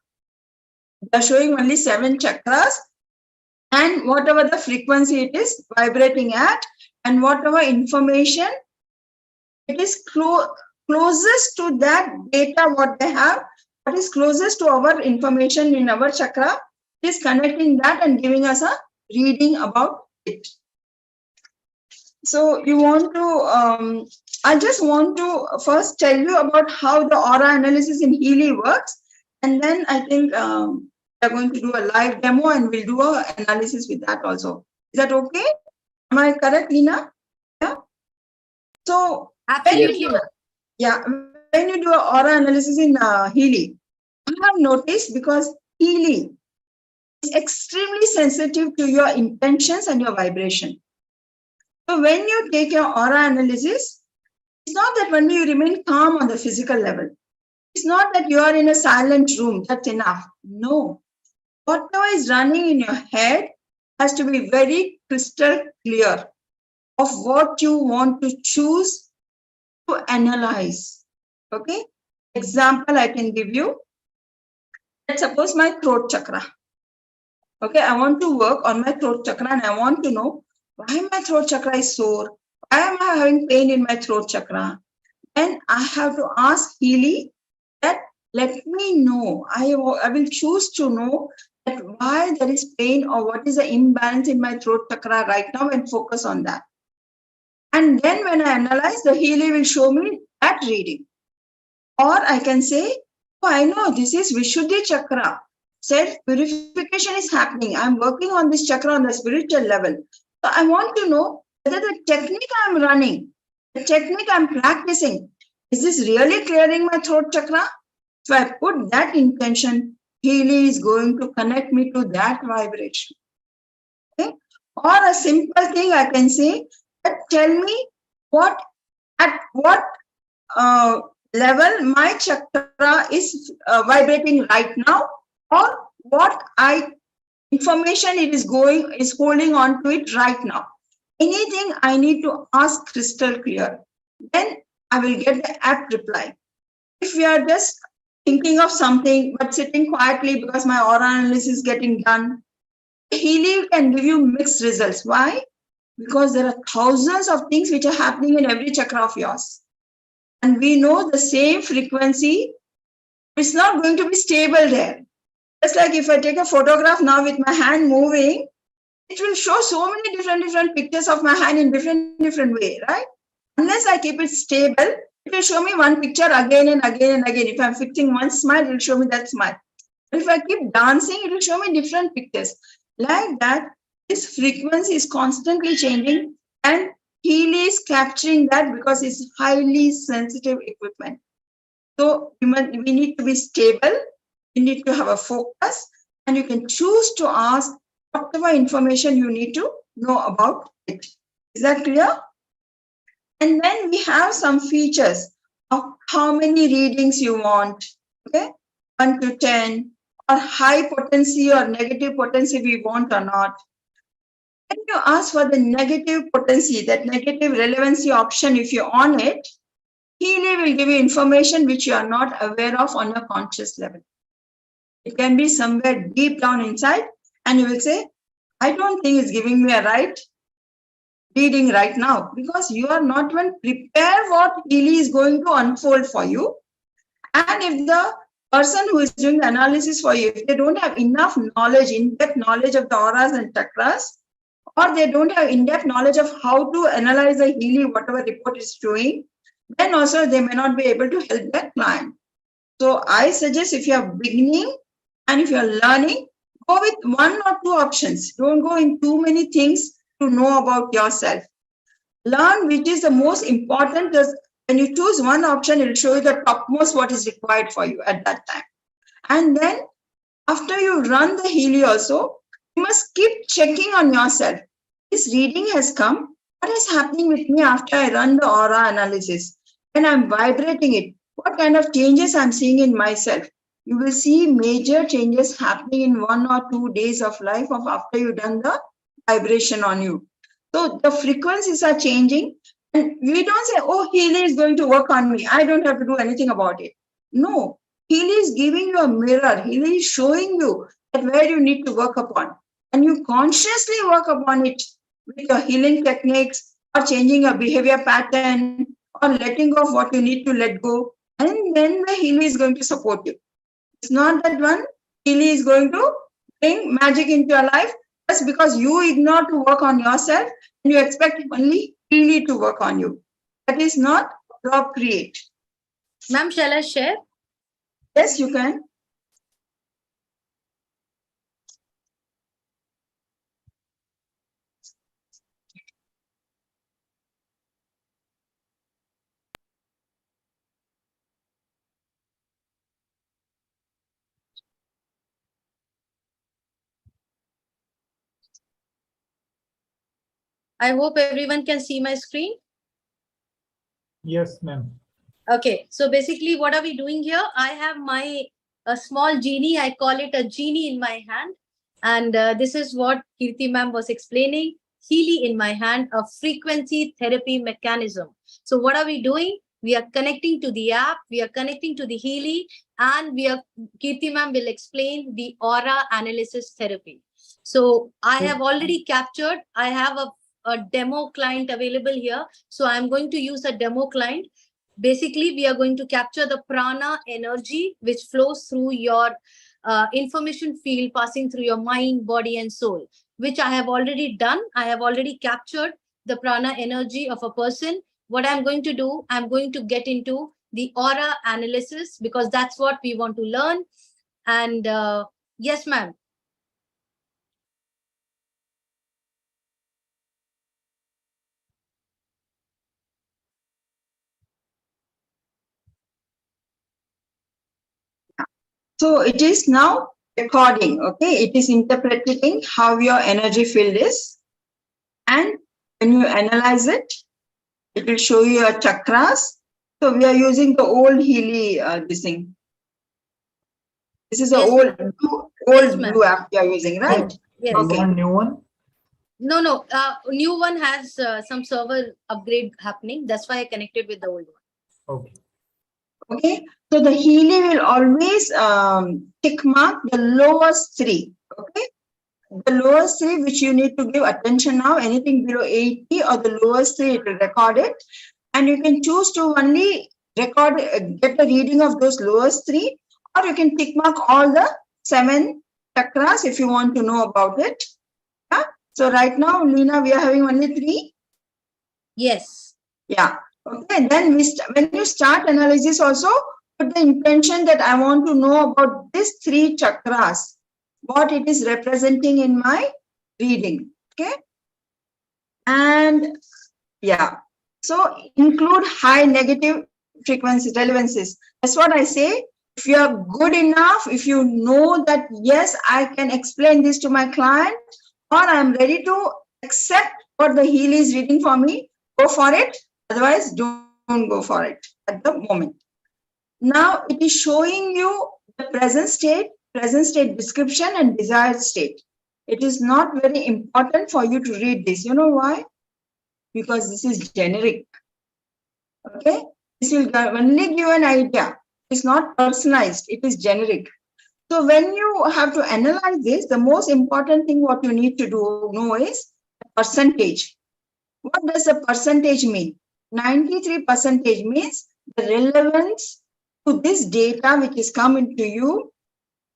They're showing only 7 chakras and whatever the frequency it is vibrating at and whatever information it is closest to that data what they have, what is closest to our information in our chakra is connecting that and giving us a reading about it. So you want to, I just want to first tell you about how the aura analysis in Healy works, and then I think we're going to do a live demo and we'll do an analysis with that also. Is that okay? Am I correct, Lina? Yeah. So Absolutely. When you do an aura analysis in Healy, I have noticed because Healy is extremely sensitive to your intentions and your vibration. So when you take your aura analysis, it's not that only you remain calm on the physical level. It's not that you are in a silent room, that's enough. No. Whatever is running in your head has to be very crystal clear of what you want to choose to analyze. Okay? Example I can give you. Let's suppose my throat chakra. Okay, I want to work on my throat chakra and I want to know why my throat chakra is sore. Why am I having pain in my throat chakra? Then I have to ask Healy that let me know. I will choose to know that why there is pain or what is the imbalance in my throat chakra right now and focus on that. And then when I analyze, the Healy will show me that reading. Or I can say, oh, I know this is Vishuddhi chakra. Self-purification is happening. I'm working on this chakra on the spiritual level. So I want to know whether the technique I'm running, the technique I'm practicing, is this really clearing my throat chakra? So I put that intention, Healy is going to connect me to that vibration. Okay? Or a simple thing I can say, that tell me at what level my chakra is vibrating right now, or what information it is holding on to it right now. Anything I need to ask crystal clear. Then I will get the apt reply. If we are just thinking of something but sitting quietly because my aura analysis is getting done, Healy can give you mixed results. Why? Because there are thousands of things which are happening in every chakra of yours. And we know the same frequency is not going to be stable there. Just like if I take a photograph now with my hand moving, it will show so many different pictures of my hand in different way, right? Unless I keep it stable, it will show me one picture again and again and again. If I'm fixing one smile, it will show me that smile. But if I keep dancing, it will show me different pictures. Like that, this frequency is constantly changing and Healy is capturing that because it's highly sensitive equipment. So we need to be stable, we need to have a focus, and you can choose to ask whatever information you need to know about it. Is that clear? And then we have some features of how many readings you want, okay? 1 to 10, or high potency or negative potency we want or not. When you ask for the negative potency, that negative relevancy option, if you're on it, Healy will give you information which you are not aware of on a conscious level. It can be somewhere deep down inside, and you will say, I don't think it's giving me a right reading right now, because you are not even prepared what Healy is going to unfold for you. And if the person who is doing the analysis for you, if they don't have enough knowledge, in-depth knowledge of the auras and chakras, or they don't have in-depth knowledge of how to analyze the Healy, whatever report is showing, then also they may not be able to help their client. So I suggest, if you are beginning and if you are learning, go with one or two options. Don't go in too many things to know about yourself. Learn which is the most important. When you choose one option, it will show you the topmost what is required for you at that time. And then after you run the Healy also, you must keep checking on yourself. This reading has come. What is happening with me after I run the aura analysis? When I'm vibrating it, what kind of changes I'm seeing in myself? You will see major changes happening in 1 or 2 days of life of after you've done the vibration on you. So the frequencies are changing, and we don't say, oh, Healy is going to work on me, I don't have to do anything about it. No, Healy is giving you a mirror. Healy is showing you that where you need to work upon, and you consciously work upon it with your healing techniques, or changing your behavior pattern, or letting go of what you need to let go, and then the Healy is going to support you. It's not that one Healy is going to bring magic into your life just because you ignore to work on yourself and you expect only Healy to work on you. That is not appropriate. Ma'am, shall I share? Yes, you can. I hope everyone can see my screen. Yes, ma'am. Okay, so basically what are we doing here? I have a small genie. I call it a genie in my hand. And this is what Kirti ma'am was explaining. Healy in my hand, a frequency therapy mechanism. So what are we doing? We are connecting to the app, we are connecting to the Healy, and Kirti ma'am will explain the aura analysis therapy. So I have already captured, I have a demo client available here. So I'm going to use a demo client. Basically, we are going to capture the prana energy which flows through your information field, passing through your mind, body, and soul, which I have already done. I have already captured the prana energy of a person. What I'm going to do, I'm going to get into the aura analysis, because that's what we want to learn. And yes, ma'am. So it is now recording, okay? It is interpreting how your energy field is. And when you analyze it, it will show you your chakras. So we are using the old Healy this thing. This is an old blue app we are using, right? Yes. You want new one? No. New one has some server upgrade happening. That's why I connected with the old one. Okay. Okay. So the Healy will always tick mark the lowest 3. Okay. The lowest 3 which you need to give attention now. Anything below 80 or the lowest 3, it will record it. And you can choose to only record, get a reading of those lowest 3, or you can tick mark all the 7 chakras if you want to know about it. Yeah. So right now, Leena, we are having only 3. Yes. Yeah. Okay. Then when you start analysis, also put the intention that I want to know about these 3 chakras, what it is representing in my reading. Okay. And yeah. So include high negative frequencies, relevancies. That's what I say. If you are good enough, if you know that, yes, I can explain this to my client, or I'm ready to accept what the Healy is reading for me, go for it. Otherwise, don't go for it at the moment. Now it is showing you the present state description, and desired state. It is not very important for you to read this. You know why? Because this is generic. Okay. This will only give an idea. It's not personalized, it is generic. So when you have to analyze this, the most important thing what you need to know is percentage. What does the percentage mean? 93% means the relevance to this data which is coming to you,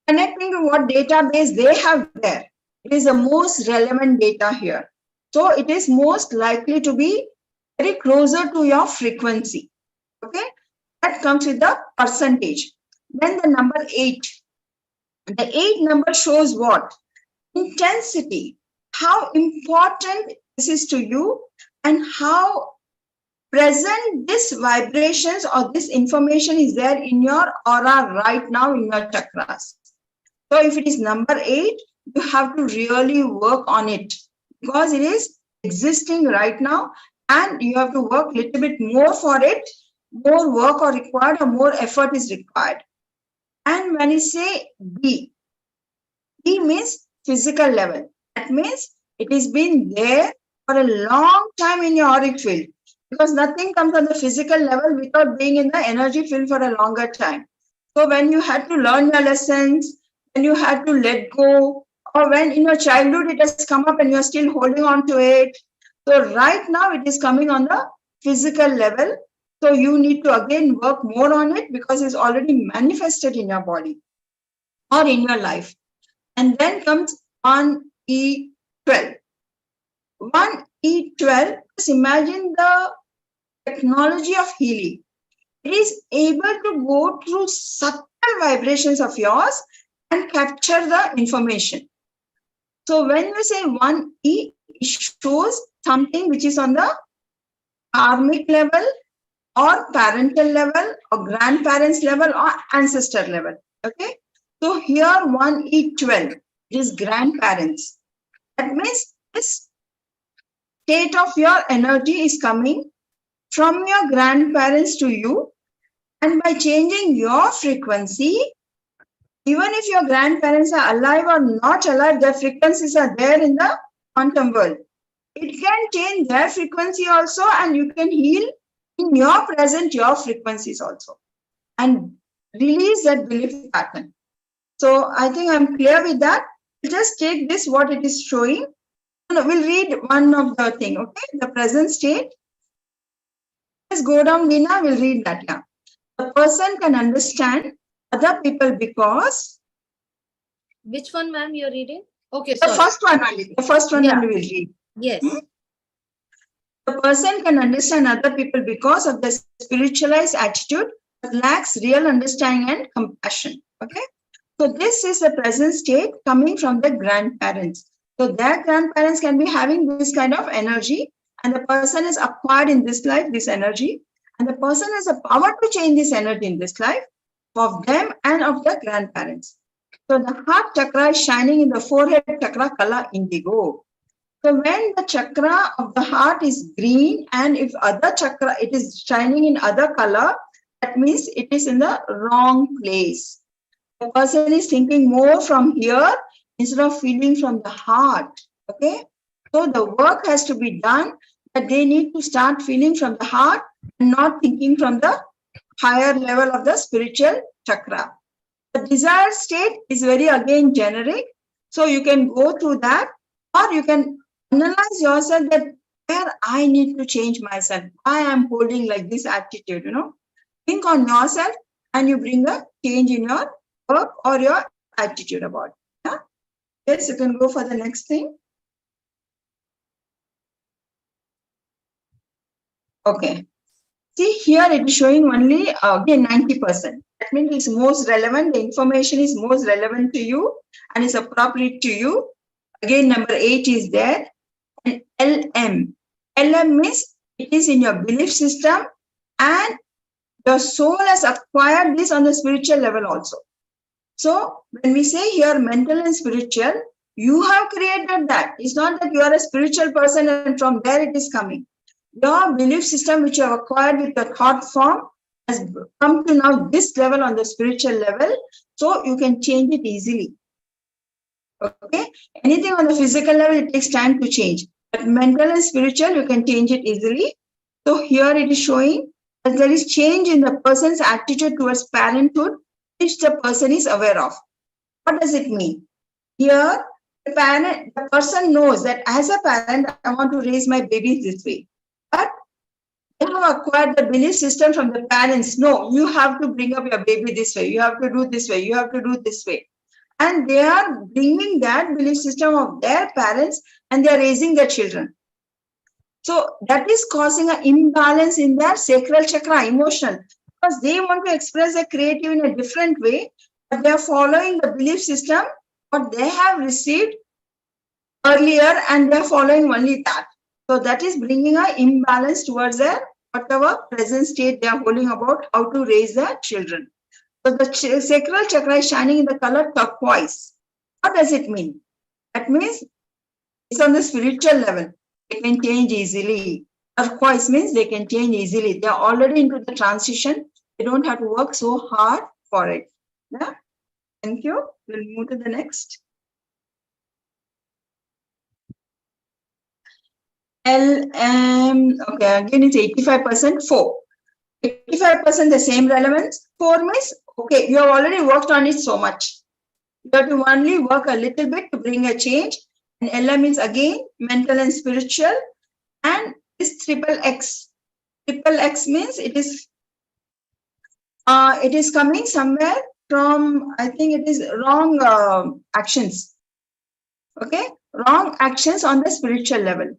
connecting to what database they have there. It is the most relevant data here. So it is most likely to be very closer to your frequency. Okay, that comes with the percentage. Then the number 8. The 8 number shows what? Intensity. How important this is to you and how present this vibrations or this information is there in your aura right now in your chakras. So if it is number 8, you have to really work on it because it is existing right now and you have to work a little bit more for it. More work or required or more effort is required. And when you say B means physical level. That means it has been there for a long time in your auric field because nothing comes on the physical level without being in the energy field for a longer time. So when you had to learn your lessons, when you had to let go, or when in your childhood it has come up and you're still holding on to it. So right now it is coming on the physical level. So you need to again work more on it because it's already manifested in your body or in your life. And then comes 1E12. 1E12, just imagine the technology of healing. It is able to go through subtle vibrations of yours and capture the information. So when you say 1E, it shows something which is on the karmic level or parental level or grandparents level or ancestor level. Okay. So here 1E12 is grandparents. That means this state of your energy is coming from your grandparents to you. And by changing your frequency, even if your grandparents are alive or not alive, their frequencies are there in the quantum world. It can change their frequency also and you can heal in your present, your frequencies also. And release that belief pattern. So I think I'm clear with that. Just take this, what it is showing. We'll read one of the thing, okay? The present state. Let's go down, Veena, we'll read that. Yeah. The person can understand other people because. Which one, ma'am, you're reading? Okay, the sorry. first one only. The first one only we'll read. Yes. The person can understand other people because of the spiritualized attitude but lacks real understanding and compassion. Okay. So this is the present state coming from the grandparents. So their grandparents can be having this kind of energy and the person is acquired in this life, this energy, and the person has a power to change this energy in this life of them and of their grandparents. So the heart chakra is shining in the forehead chakra color indigo. So when the chakra of the heart is green and if other chakra, it is shining in other color, that means it is in the wrong place. The person is thinking more from here instead of feeling from the heart. Okay. So the work has to be done that they need to start feeling from the heart and not thinking from the higher level of the spiritual chakra. The desired state is very again generic. So you can go through that or you can analyze yourself that where I need to change myself. I am holding like this attitude, Think on yourself and you bring a change in your work or your attitude about it. Yeah? Yes, you can go for the next thing. Okay. See here it is showing only again 90%. That means it's most relevant. The information is most relevant to you and is appropriate to you. Again, number 8 is there. And LM. LM means it is in your belief system and your soul has acquired this on the spiritual level also. So when we say here mental and spiritual, you have created that. It's not that you are a spiritual person and from there it is coming. Your belief system which you have acquired with your thought form has come to now this level on the spiritual level. So you can change it easily. Okay. Anything on the physical level, it takes time to change. But mental and spiritual, you can change it easily. So here it is showing that there is change in the person's attitude towards parenthood, which the person is aware of. What does it mean? Here, the person knows that as a parent, I want to raise my baby this way. But they have acquired the belief system from the parents. No, you have to bring up your baby this way. You have to do this way. You have to do this way. And they are bringing that belief system of their parents and they are raising their children. So that is causing an imbalance in their sacral chakra, emotional, because they want to express their creative in a different way, but they are following the belief system what they have received earlier and they are following only that. So that is bringing an imbalance towards their whatever present state they are holding about how to raise their children. So the sacral chakra is shining in the color turquoise. What does it mean? That means it's on the spiritual level. They can change easily. Turquoise means they can change easily. They are already into the transition. They don't have to work so hard for it. Yeah. Thank you. We'll move to the next. Okay, again it's 85%, 4. 85% the same relevance. 4 means, okay, you have already worked on it so much. You have to only work a little bit to bring a change. And LM means again mental and spiritual. And this triple X. Triple X means it is coming somewhere from, I think it is wrong actions. Okay, wrong actions on the spiritual level.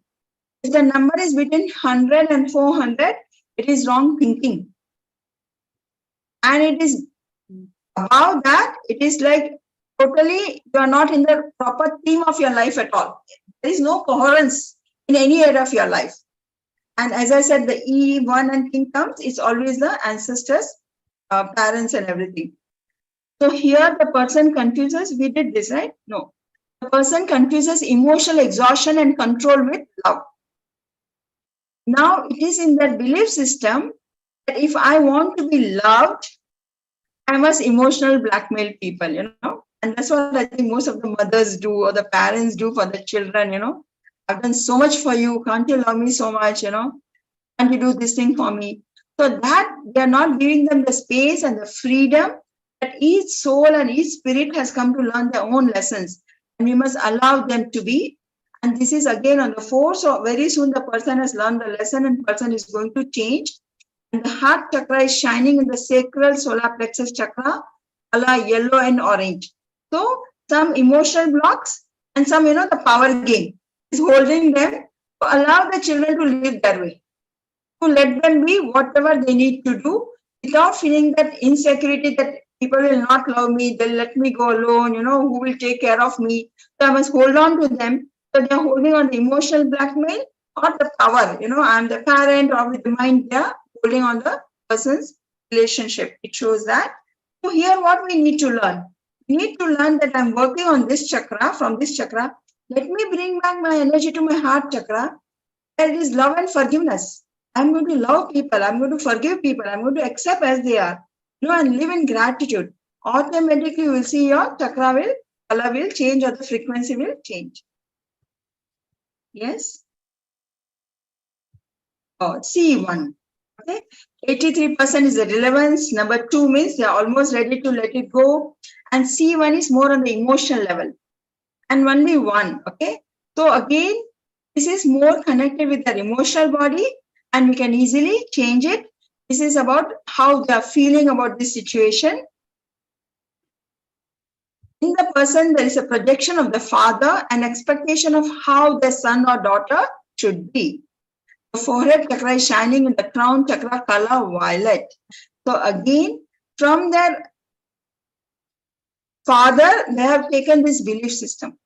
If the number is between 100 and 400, it is wrong thinking. And it is above that, it is like totally you are not in the proper theme of your life at all. There is no coherence in any area of your life. And as I said, the E1 and thing comes, it's always the ancestors, parents and everything. So here the person confuses, we did this, right? No. The person confuses emotional exhaustion and control with love. Now it is in their belief system that if I want to be loved, I must emotional blackmail people, you know. And that's what I think most of the mothers do or the parents do for the children, you know. I've done so much for you. Can't you love me so much, you know? Can't you do this thing for me? So that they are not giving them the space and the freedom that each soul and each spirit has come to learn their own lessons. And we must allow them to be. And this is again on the 4. So very soon the person has learned the lesson and person is going to change. And the heart chakra is shining in the sacral solar plexus chakra, color yellow and orange. So some emotional blocks and some, you know, the power game is holding them to allow the children to live their way. To let them be whatever they need to do without feeling that insecurity that people will not love me, they'll let me go alone, you know, who will take care of me. So I must hold on to them. So they're holding on the emotional blackmail or the power, you know, I'm the parent or with the mind, they're holding on the person's relationship. It shows that. So here what we need to learn. We need to learn that I'm working on this chakra, from this chakra. Let me bring back my energy to my heart chakra. There is love and forgiveness. I'm going to love people. I'm going to forgive people. I'm going to accept as they are. You know, and live in gratitude. Automatically, you will see your chakra will, color will change or the frequency will change. Yes? Oh, C1. Okay. 83% is the relevance. Number 2 means they're almost ready to let it go. And C1 is more on the emotional level. And only 1. Okay. So again, this is more connected with their emotional body and we can easily change it. This is about how they are feeling about this situation. In the person, there is a projection of the father and expectation of how the son or daughter should be. The forehead chakra is shining in the crown chakra color violet. So again, from their father, they have taken this belief system.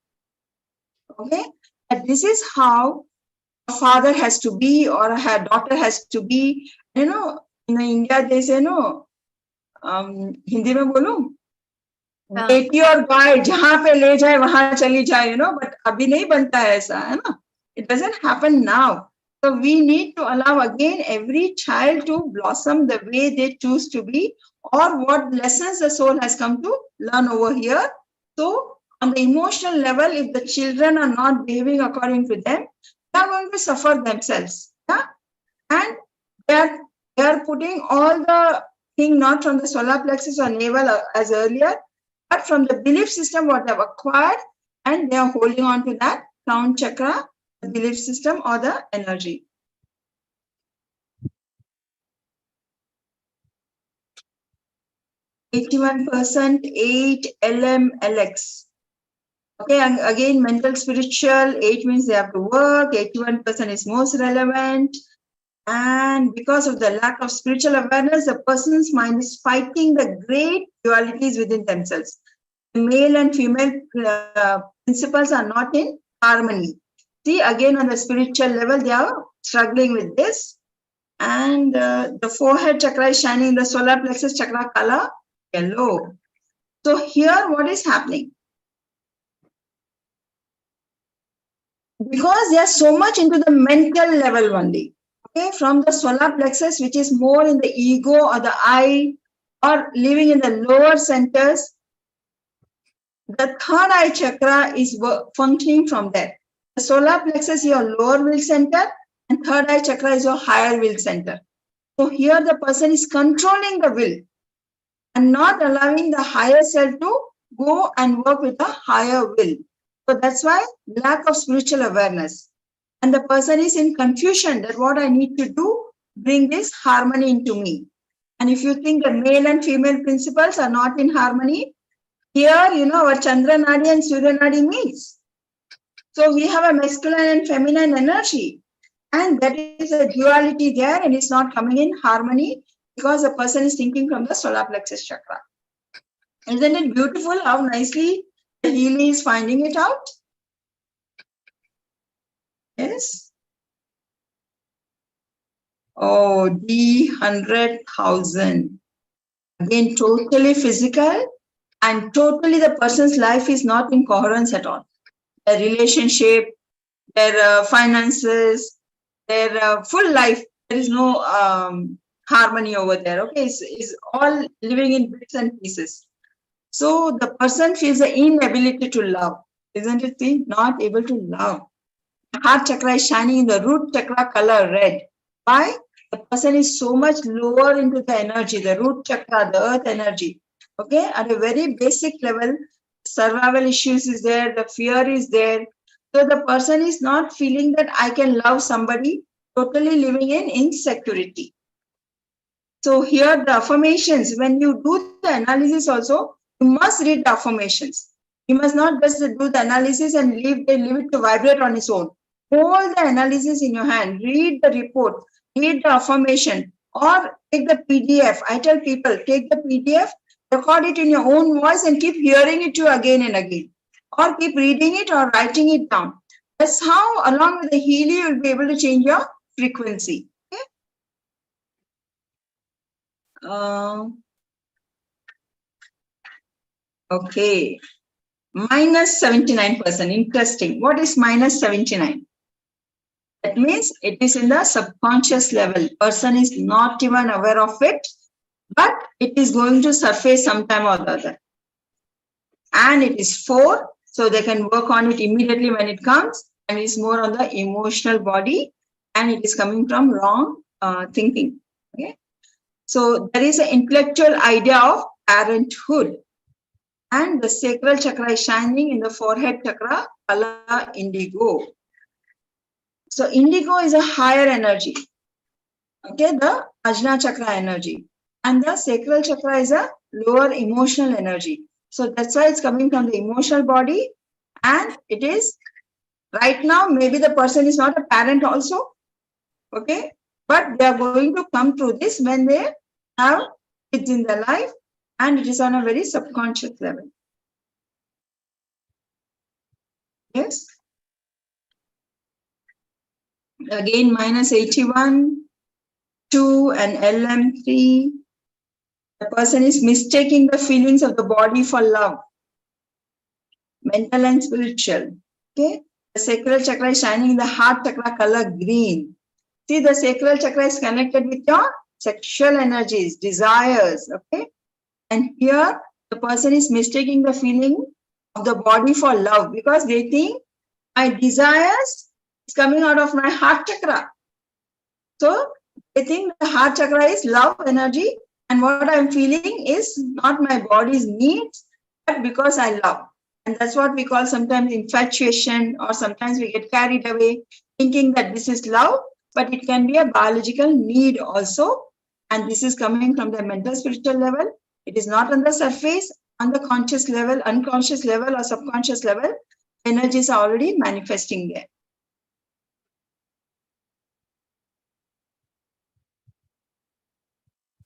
Okay, and this is how a father has to be or her daughter has to be. You know, in India they say no. Hindi में बोलूं, बेटी और गाय जहाँ पे ले जाए वहाँ चली जाए, you know, but अभी नहीं बनता है ऐसा, है ना? It doesn't happen now. So we need to allow again every child to blossom the way they choose to be or what lessons the soul has come to learn over here. So on the emotional level, if the children are not behaving according to them, they are going to suffer themselves. Yeah? And they They are putting all the thing not from the solar plexus or navel as earlier, but from the belief system what they have acquired, and they are holding on to that crown chakra, the belief system or the energy. %, 8 LM LX. Okay, and again, mental, spiritual, 8 means they have to work, 81% is most relevant. And because of the lack of spiritual awareness, the person's mind is fighting the great dualities within themselves. The male and female principles are not in harmony. See, again, on the spiritual level, they are struggling with this. And the forehead chakra is shining, the solar plexus chakra color yellow. So here, what is happening? Because they are so much into the mental level only. Okay, from the solar plexus, which is more in the ego or the I, or living in the lower centers, the third eye chakra is functioning from there. The solar plexus is your lower will center, and third eye chakra is your higher will center. So here the person is controlling the will and not allowing the higher self to go and work with the higher will. So that's why lack of spiritual awareness. And the person is in confusion that what I need to do, bring this harmony into me. And if you think the male and female principles are not in harmony, here, our Chandra Nadi and Surya Nadi meets. So we have a masculine and feminine energy. And that is a duality there, and it's not coming in harmony because the person is thinking from the solar plexus chakra. Isn't it beautiful how nicely the Healy is finding it out? Yes. Oh, D100,000. Again, totally physical, and totally the person's life is not in coherence at all. Their relationship, their finances, their full life, there is no harmony over there. Okay, it's all living in bits and pieces. So the person feels the inability to love, isn't it? See, not able to love. Heart chakra is shining in the root chakra color red. Why? The person is so much lower into the energy, the root chakra, the earth energy. Okay, at a very basic level, survival issues is there, the fear is there. So the person is not feeling that I can love somebody, totally living in insecurity. So here the affirmations, when you do the analysis also, you must read the affirmations. You must not just do the analysis and leave it to vibrate on its own. Hold the analysis in your hand, read the report, read the affirmation, or take the PDF. I tell people, take the PDF, record it in your own voice and keep hearing it to again and again. Or keep reading it or writing it down. That's how, along with the Healy, you'll be able to change your frequency. Okay. Minus 79%. Interesting. What is minus 79? That means it is in the subconscious level. Person is not even aware of it, but it is going to surface sometime or the other. And it is 4, so they can work on it immediately when it comes, and it's more on the emotional body, and it is coming from wrong thinking. Okay. So there is an intellectual idea of parenthood. And the sacral chakra is shining in the forehead chakra, color indigo. So indigo is a higher energy. Okay, the Ajna chakra energy. And the sacral chakra is a lower emotional energy. So that's why it's coming from the emotional body. And it is, right now, maybe the person is not a parent also. Okay, but they are going to come through this when they have kids in their life. And it is on a very subconscious level. Yes. Again, minus 81, 2 and LM3. The person is mistaking the feelings of the body for love. Mental and spiritual. Okay. The sacral chakra is shining in the heart chakra color green. See, the sacral chakra is connected with your sexual energies, desires. Okay. And here, the person is mistaking the feeling of the body for love because they think my desires is coming out of my heart chakra. So They think the heart chakra is love energy, and what I'm feeling is not my body's needs, but because I love. And that's what we call sometimes infatuation, or sometimes we get carried away thinking that this is love, but it can be a biological need also. And this is coming from the mental spiritual level. It is not on the surface, on the conscious level, unconscious level, or subconscious level. Energies are already manifesting there.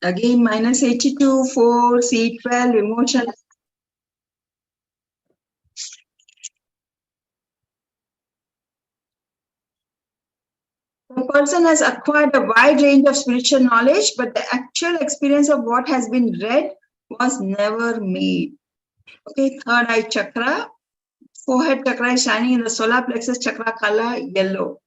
Again, minus 82, 4, C12, emotion. The person has acquired a wide range of spiritual knowledge, but the actual experience of what has been read was never made. Okay, third eye chakra, forehead chakra is shining in the solar plexus chakra color yellow.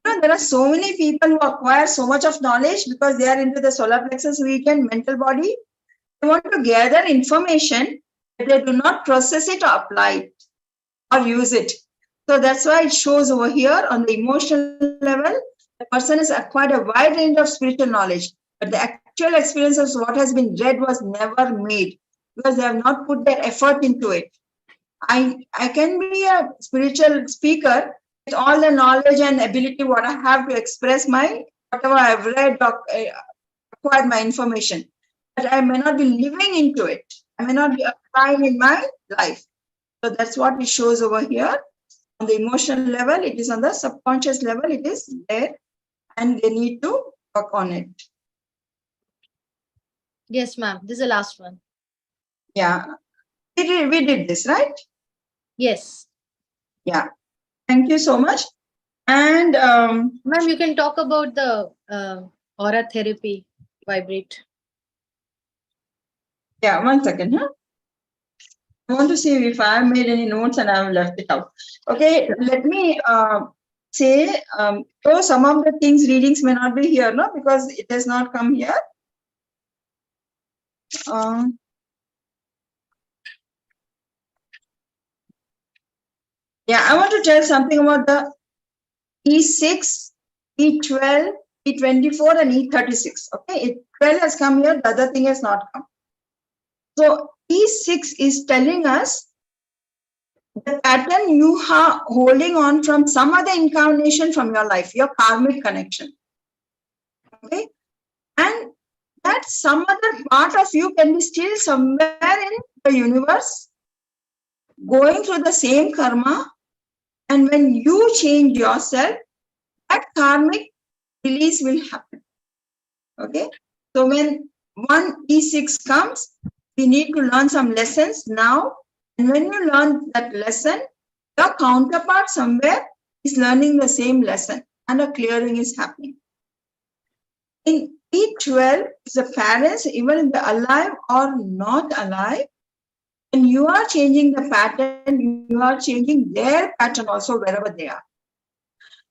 You know, there are so many people who acquire so much of knowledge because they are into the solar plexus region, mental body. They want to gather information, but they do not process it or apply it or use it. So that's why it shows over here on the emotional level, the person has acquired a wide range of spiritual knowledge, but the actual experience of what has been read was never made because they have not put their effort into it. I can be a spiritual speaker with all the knowledge and ability what I have to express my whatever I've read or acquired my information, but I may not be living into it. I may not be applying in my life. So that's what it shows over here. On the emotional level, it is on the subconscious level, it is there, and they need to work on it. Yes, ma'am. This is the last one. Yeah, we did this, right? Yes. Yeah. Thank you so much. And ma'am, you can talk about the aura therapy, vibrate. Yeah, 1 second. Huh? I want to see if I have made any notes and I have left it out. Okay, let me say, so some of the things readings may not be here, no, because it has not come here. Yeah, I want to tell something about the E6, E12, E24, and E36. Okay, E12 has come here, the other thing has not come. So E6 is telling us the pattern you are holding on from some other incarnation from your life, your karmic connection. Okay, and that some other part of you can be still somewhere in the universe, going through the same karma. And when you change yourself, that karmic release will happen. Okay, so when one E6 comes, we need to learn some lessons now. And when you learn that lesson, your counterpart somewhere is learning the same lesson and a clearing is happening. In E12, the parents, even if they're alive or not alive, when you are changing the pattern, you are changing their pattern also wherever they are.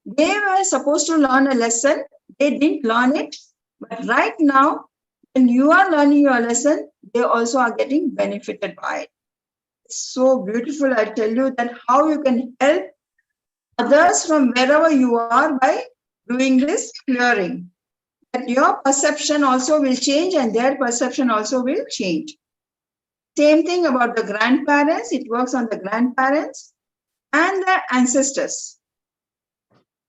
They were supposed to learn a lesson, they didn't learn it, but right now, when you are learning your lesson, they also are getting benefited by it. It's so beautiful, I tell you, that how you can help others from wherever you are by doing this clearing. That your perception also will change and their perception also will change. Same thing about the grandparents, it works on the grandparents and their ancestors.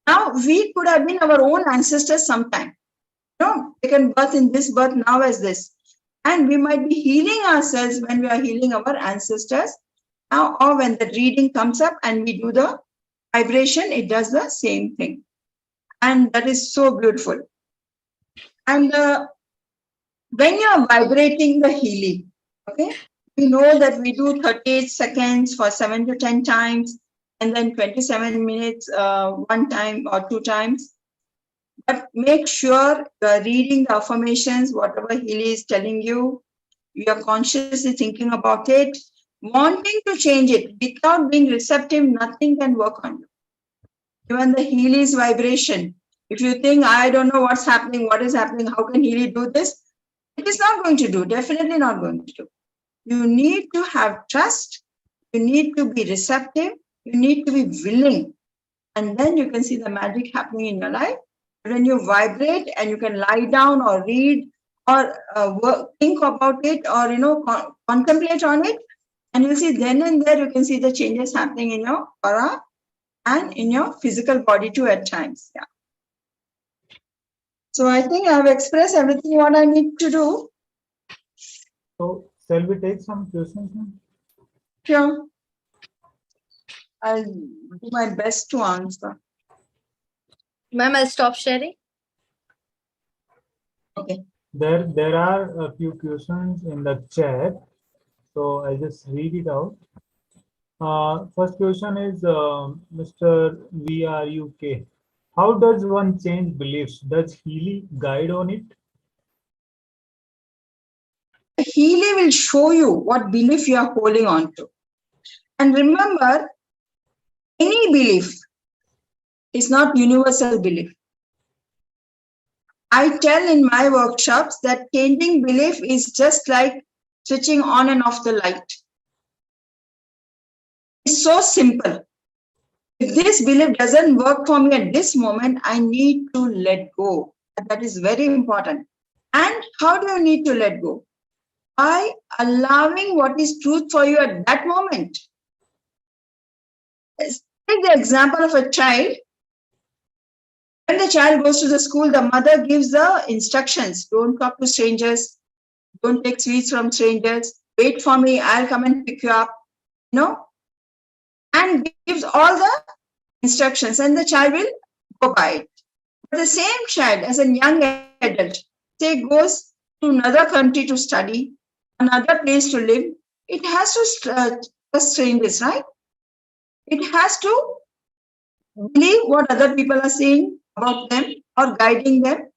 Now, we could have been our own ancestors sometime. You know, taken birth in this birth now as this. And we might be healing ourselves when we are healing our ancestors. Now, or when the reading comes up and we do the vibration, it does the same thing. And that is so beautiful. And when you are vibrating the healing, okay, we know that we do 38 seconds for 7 to 10 times, and then 27 minutes one time or 2 times. But make sure you are reading the affirmations, whatever Healy is telling you, you are consciously thinking about it, wanting to change it. Without being receptive, nothing can work on you. Even the Healy's vibration. If you think, I don't know what's happening, what is happening, how can Healy do this? It is not going to do, definitely not going to do. You need to have trust, you need to be receptive, you need to be willing, and then you can see the magic happening in your life. When you vibrate and you can lie down or read or think about it or, contemplate on it, and you'll see then and there you can see the changes happening in your aura and in your physical body too at times. Yeah. So I think I've expressed everything what I need to do. So shall we take some questions now? Sure. I'll do my best to answer. Ma'am, I'll stop sharing. Okay. There are a few questions in the chat, so I'll just read it out. First question is Mr. VRUK. How does one change beliefs? Does Healy guide on it? Healy will show you what belief you are holding on to. And remember, any belief is not universal belief. I tell in my workshops that changing belief is just like switching on and off the light. It's so simple. If this belief doesn't work for me at this moment, I need to let go. That is very important. And how do you need to let go? By allowing what is truth for you at that moment. Let's take the example of a child. When the child goes to the school, the mother gives the instructions. Don't talk to strangers. Don't take sweets from strangers. Wait for me. I'll come and pick you up. And gives all the instructions, and the child will go by it. But the same child, as a young adult, say goes to another country to study, another place to live, it has to trust strangers, right? It has to believe what other people are saying about them or guiding them.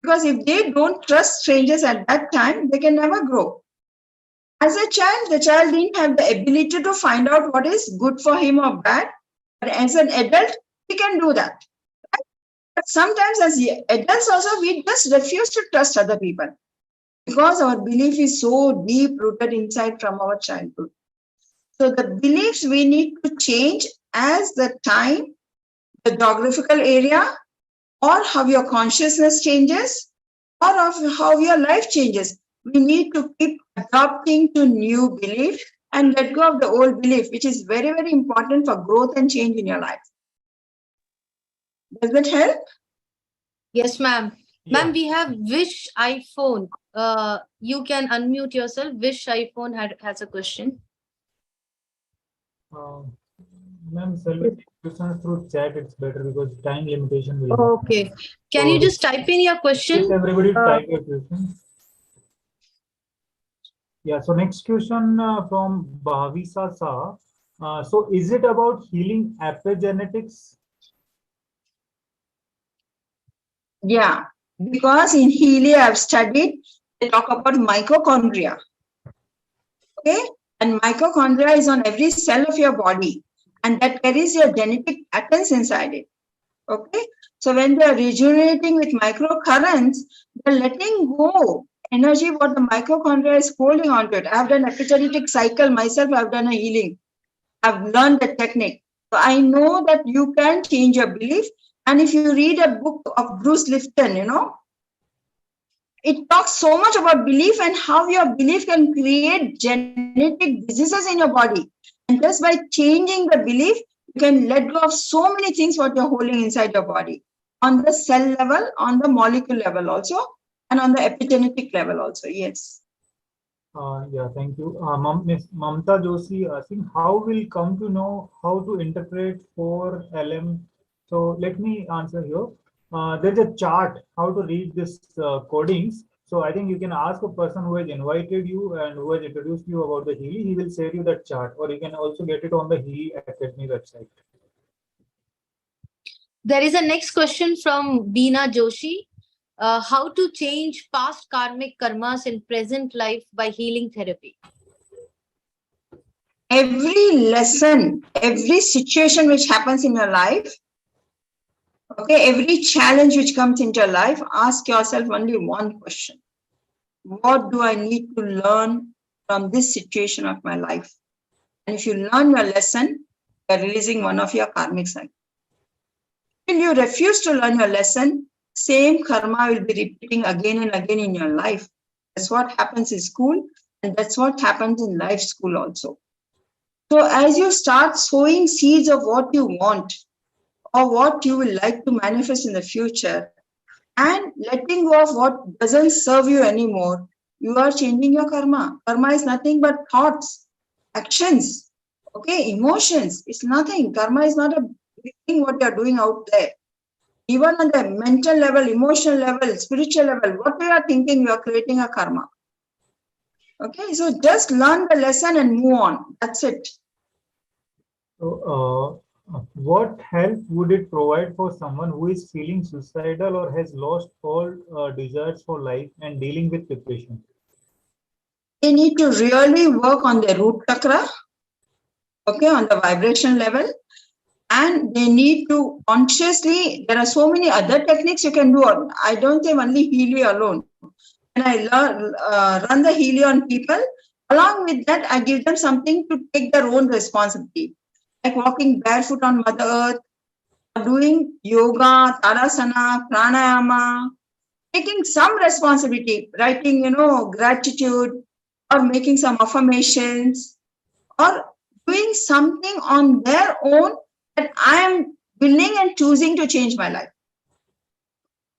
Because if they don't trust strangers at that time, they can never grow. As a child, the child didn't have the ability to find out what is good for him or bad. But as an adult, he can do that. Right? But sometimes as adults also, we just refuse to trust other people because our belief is so deep rooted inside from our childhood. So the beliefs we need to change as the time, the geographical area, or how your consciousness changes, or of how your life changes. We need to keep adopting to new belief and let go of the old belief, which is very, very important for growth and change in your life. Does that help? Yes, ma'am. Yeah. Ma'am, we have Wish iPhone. You can unmute yourself. Wish iPhone has a question. Ma'am, shall we take questions through chat? It's better because time limitation will happen. Okay. Can you just type in your question? Yes, everybody type your question. Yeah, so next question from Bhavisa Sa. So is it about healing epigenetics? Yeah, because in Healy I've studied, they talk about microchondria. Okay, and mitochondria is on every cell of your body, and that carries your genetic patterns inside it. Okay, so when they are regenerating with microcurrents, they're letting go energy what the mitochondria is holding on to it. I've done epigenetic cycle myself. I've done a healing. I've learned the technique. So I know that you can change your belief. And if you read a book of Bruce Lipton, it talks so much about belief and how your belief can create genetic diseases in your body. And just by changing the belief, you can let go of so many things what you're holding inside your body on the cell level, on the molecule level also, and on the epigenetic level also. Yes. Yeah, thank you. Ms. Mamta Joshi asking, how will come to know how to interpret 4LM? So let me answer here. There's a chart how to read this codings. So I think you can ask a person who has invited you and who has introduced you about the Healy. He will share you that chart, or you can also get it on the Healy Academy website. There is a next question from Beena Joshi. How to change past karmic karmas in present life by healing therapy? Every lesson, every situation which happens in your life, okay, every challenge which comes into your life, ask yourself only one question. What do I need to learn from this situation of my life? And if you learn your lesson, you're releasing one of your karmic cycles. If you refuse to learn your lesson, same karma will be repeating again and again in your life. That's what happens in school, and that's what happens in life school also. So as you start sowing seeds of what you want or what you will like to manifest in the future, and letting go of what doesn't serve you anymore, you are changing your karma. Karma is nothing but thoughts, actions, okay, emotions. It's nothing. Karma is not a big thing what you're doing out there. Even on the mental level, emotional level, spiritual level, what you are thinking, you are creating a karma. Okay, so just learn the lesson and move on. That's it. So, what help would it provide for someone who is feeling suicidal or has lost all desires for life and dealing with depression? They need to really work on their root chakra, okay, on the vibration level. And they need to consciously, there are so many other techniques you can do. I don't say only Healy alone. When I run the Healy on people, along with that, I give them something to take their own responsibility, like walking barefoot on Mother Earth, doing yoga, tadasana, pranayama, taking some responsibility, writing, gratitude, or making some affirmations, or doing something on their own that I am willing and choosing to change my life.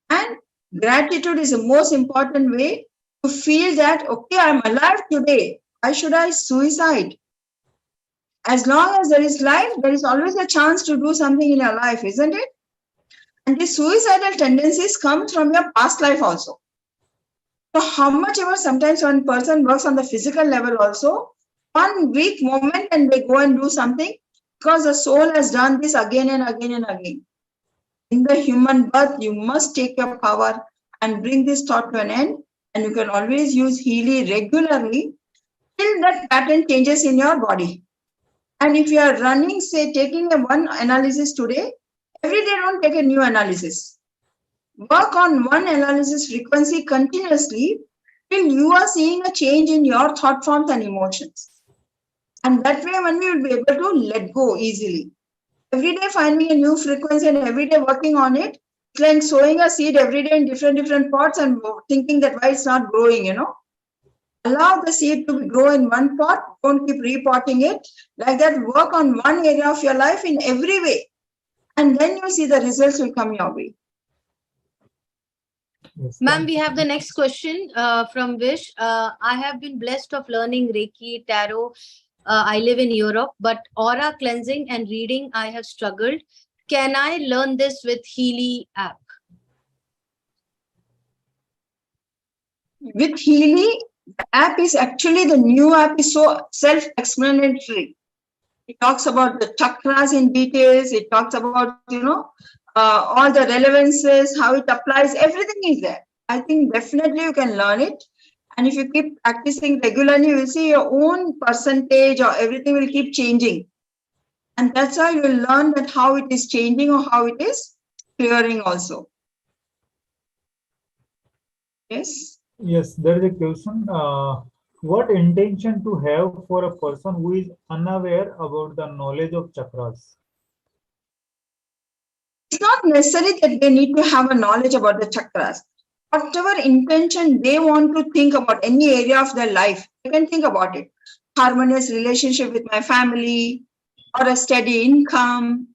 And gratitude is the most important way to feel that, okay, I'm alive today. Why should I suicide? As long as there is life, there is always a chance to do something in your life, isn't it? And these suicidal tendencies come from your past life also. So how much ever sometimes one person works on the physical level also, one weak moment and they go and do something because the soul has done this again and again and again. In the human birth, you must take your power and bring this thought to an end. And you can always use Healy regularly till that pattern changes in your body. And if you are running, say, taking a one analysis today, every day don't take a new analysis. Work on one analysis frequency continuously till you are seeing a change in your thought forms and emotions. And that way, when we will be able to let go easily. Every day finding a new frequency and every day working on it, it's like sowing a seed every day in different pots and thinking that why it's not growing, Allow the seed to grow in one pot, don't keep repotting it. Like that, work on one area of your life in every way. And then you see the results will come your way. Yes, Ma'am, we have the next question from Vish. I have been blessed of learning Reiki, Tarot. I live in Europe, but aura cleansing and reading, I have struggled. Can I learn this with Healy app? With Healy, the app is actually, the new app is so self-explanatory. It talks about the chakras in details. It talks about, all the relevances, how it applies. Everything is there. I think definitely you can learn it. And if you keep practicing regularly, you will see your own percentage or everything will keep changing. And that's how you will learn that how it is changing or how it is clearing also. Yes. Yes, there is a question. What intention to have for a person who is unaware about the knowledge of chakras? It's not necessary that they need to have a knowledge about the chakras. Whatever intention they want to think about any area of their life, they can think about it. Harmonious relationship with my family or a steady income.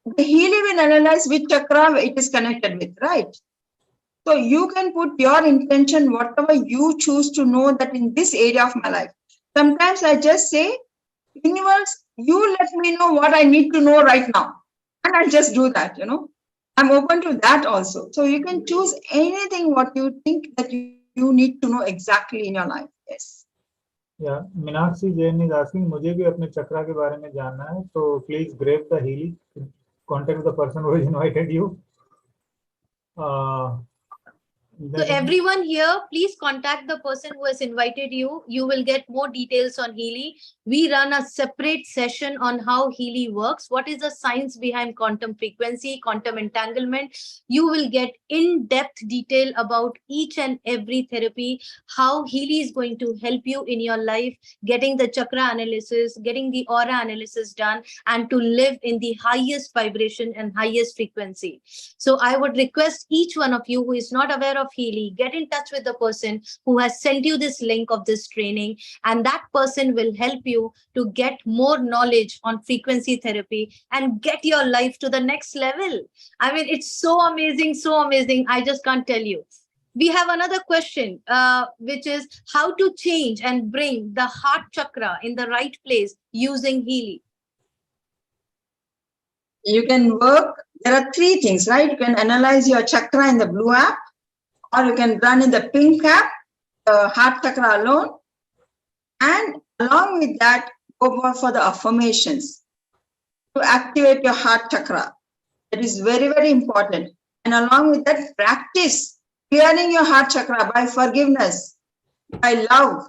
The Healy will analyze which chakra it is connected with, right? So you can put your intention, whatever you choose to know that in this area of my life. Sometimes I just say, universe, you let me know what I need to know right now. And I just do that, I'm open to that also. So you can choose anything what you think that you need to know exactly in your life. Yes. Yeah, Meenakshi Jain is asking, मुझे भी अपने चक्रा के बारे में जानना है, so please grab the Healy, contact the person who has invited you. So everyone here, please contact the person who has invited you. You will get more details on Healy. We run a separate session on how Healy works. What is the science behind quantum frequency, quantum entanglement? You will get in-depth detail about each and every therapy, how Healy is going to help you in your life, getting the chakra analysis, getting the aura analysis done, and to live in the highest vibration and highest frequency. So I would request each one of you who is not aware of Healy, get in touch with the person who has sent you this link of this training, and that person will help you to get more knowledge on frequency therapy and get your life to the next level. I mean, it's so amazing, so amazing. I just can't tell you. We have another question, which is how to change and bring the heart chakra in the right place using Healy. You can work, there are three things, right? You can analyze your chakra in the blue app, or you can run in the pink app, the heart chakra alone. And along with that, go for the affirmations to activate your heart chakra. That is very, very important. And along with that, practice clearing your heart chakra by forgiveness, by love,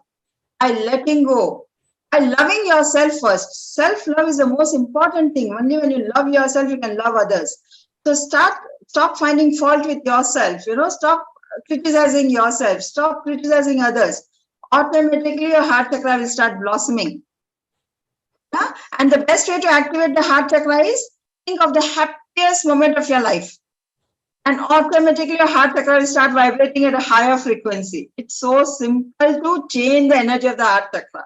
by letting go, by loving yourself first. Self-love is the most important thing. Only when you love yourself, you can love others. So stop finding fault with yourself. Stop criticizing yourself. Stop criticizing others. Automatically, your heart chakra will start blossoming. Yeah? And the best way to activate the heart chakra is think of the happiest moment of your life. And automatically, your heart chakra will start vibrating at a higher frequency. It's so simple to change the energy of the heart chakra.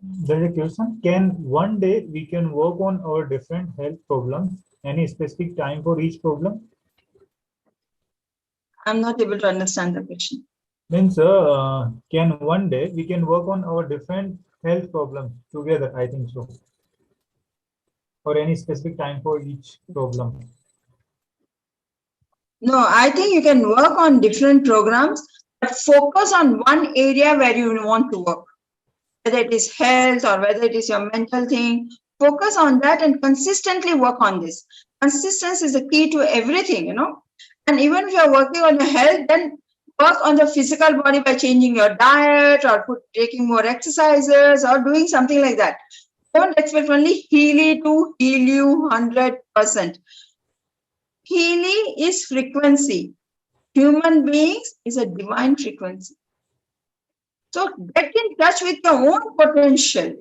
There's a question. Can one day we can work on our different health problems? Any specific time for each problem? I'm not able to understand the question. Means, can one day we can work on our different health problems together? I think so. Or any specific time for each problem? No, I think you can work on different programs, but focus on one area where you want to work. Whether it is health or whether it is your mental thing, focus on that and consistently work on this. Consistency is the key to everything, And even if you're working on your health, then work on the physical body by changing your diet or taking more exercises or doing something like that. Don't expect only Healy to heal you 100%. Healy is frequency. Human beings is a divine frequency. So get in touch with your own potential,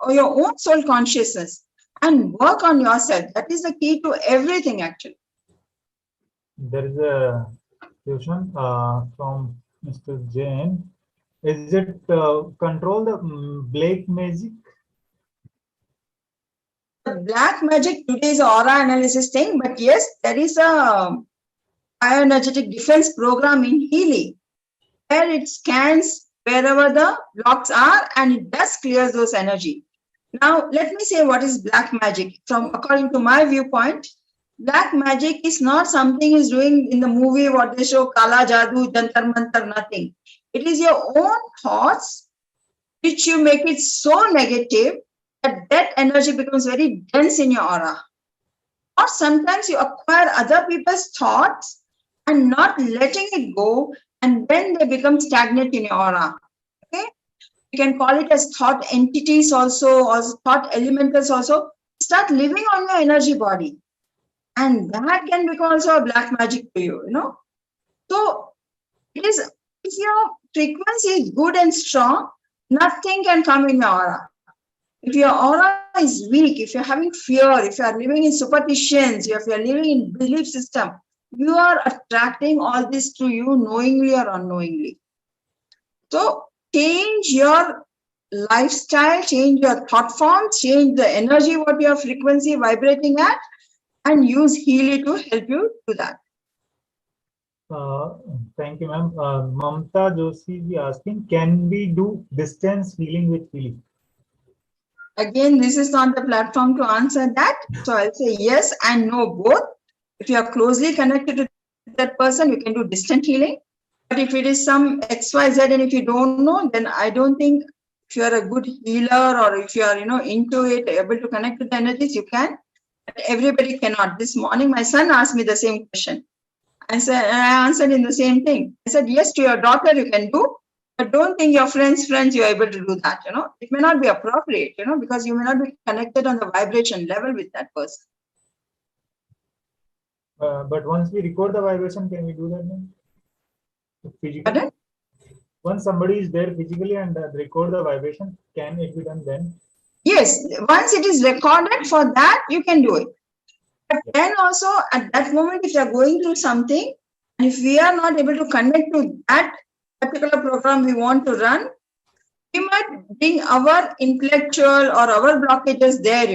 or your own soul consciousness and work on yourself. That is the key to everything, actually. There is a question from Mr. Jain. Is it control the black magic? The black magic today is an aura analysis thing, but yes, there is a bioenergetic defense program in Healy where it scans wherever the blocks are and it does clear those energy. Now, let me say what is black magic. According to my viewpoint, black magic is not something is doing in the movie what they show, Kala Jadoo, Jantar Mantar, nothing. It is your own thoughts which you make it so negative that energy becomes very dense in your aura. Or sometimes you acquire other people's thoughts and not letting it go, and then they become stagnant in your aura. Okay? You can call it as thought entities also, or thought elementals also. Start living on your energy body. And that can become also a black magic to you, So it is, if your frequency is good and strong, nothing can come in your aura. If your aura is weak, if you're having fear, if you're living in superstitions, if you're living in belief system, you are attracting all this to you knowingly or unknowingly. So change your lifestyle, change your thought forms, change the energy, what your frequency vibrating at, and use Healy to help you do that. Thank you, ma'am. Mamta Joshi is asking, can we do distance healing with Healy? Again, this is not the platform to answer that. So I'll say yes and no both. If you are closely connected to that person, you can do distant healing. But if it is some XYZ and if you don't know, then I don't think if you are a good healer or if you are, into it, able to connect with the energies, you can. But everybody cannot. This morning, my son asked me the same question. I answered in the same thing. I said, yes, to your daughter you can do, but don't think your friends, you're able to do that, It may not be appropriate, because you may not be connected on the vibration level with that person. But once we record the vibration, can we do that then? Physically? Pardon? Once somebody is there physically and record the vibration, can it be done then? Yes, once it is recorded, for that you can do it. But then also at that moment, if you are going through something, and if we are not able to connect to that particular program we want to run, we might bring our intellectual or our blockages there,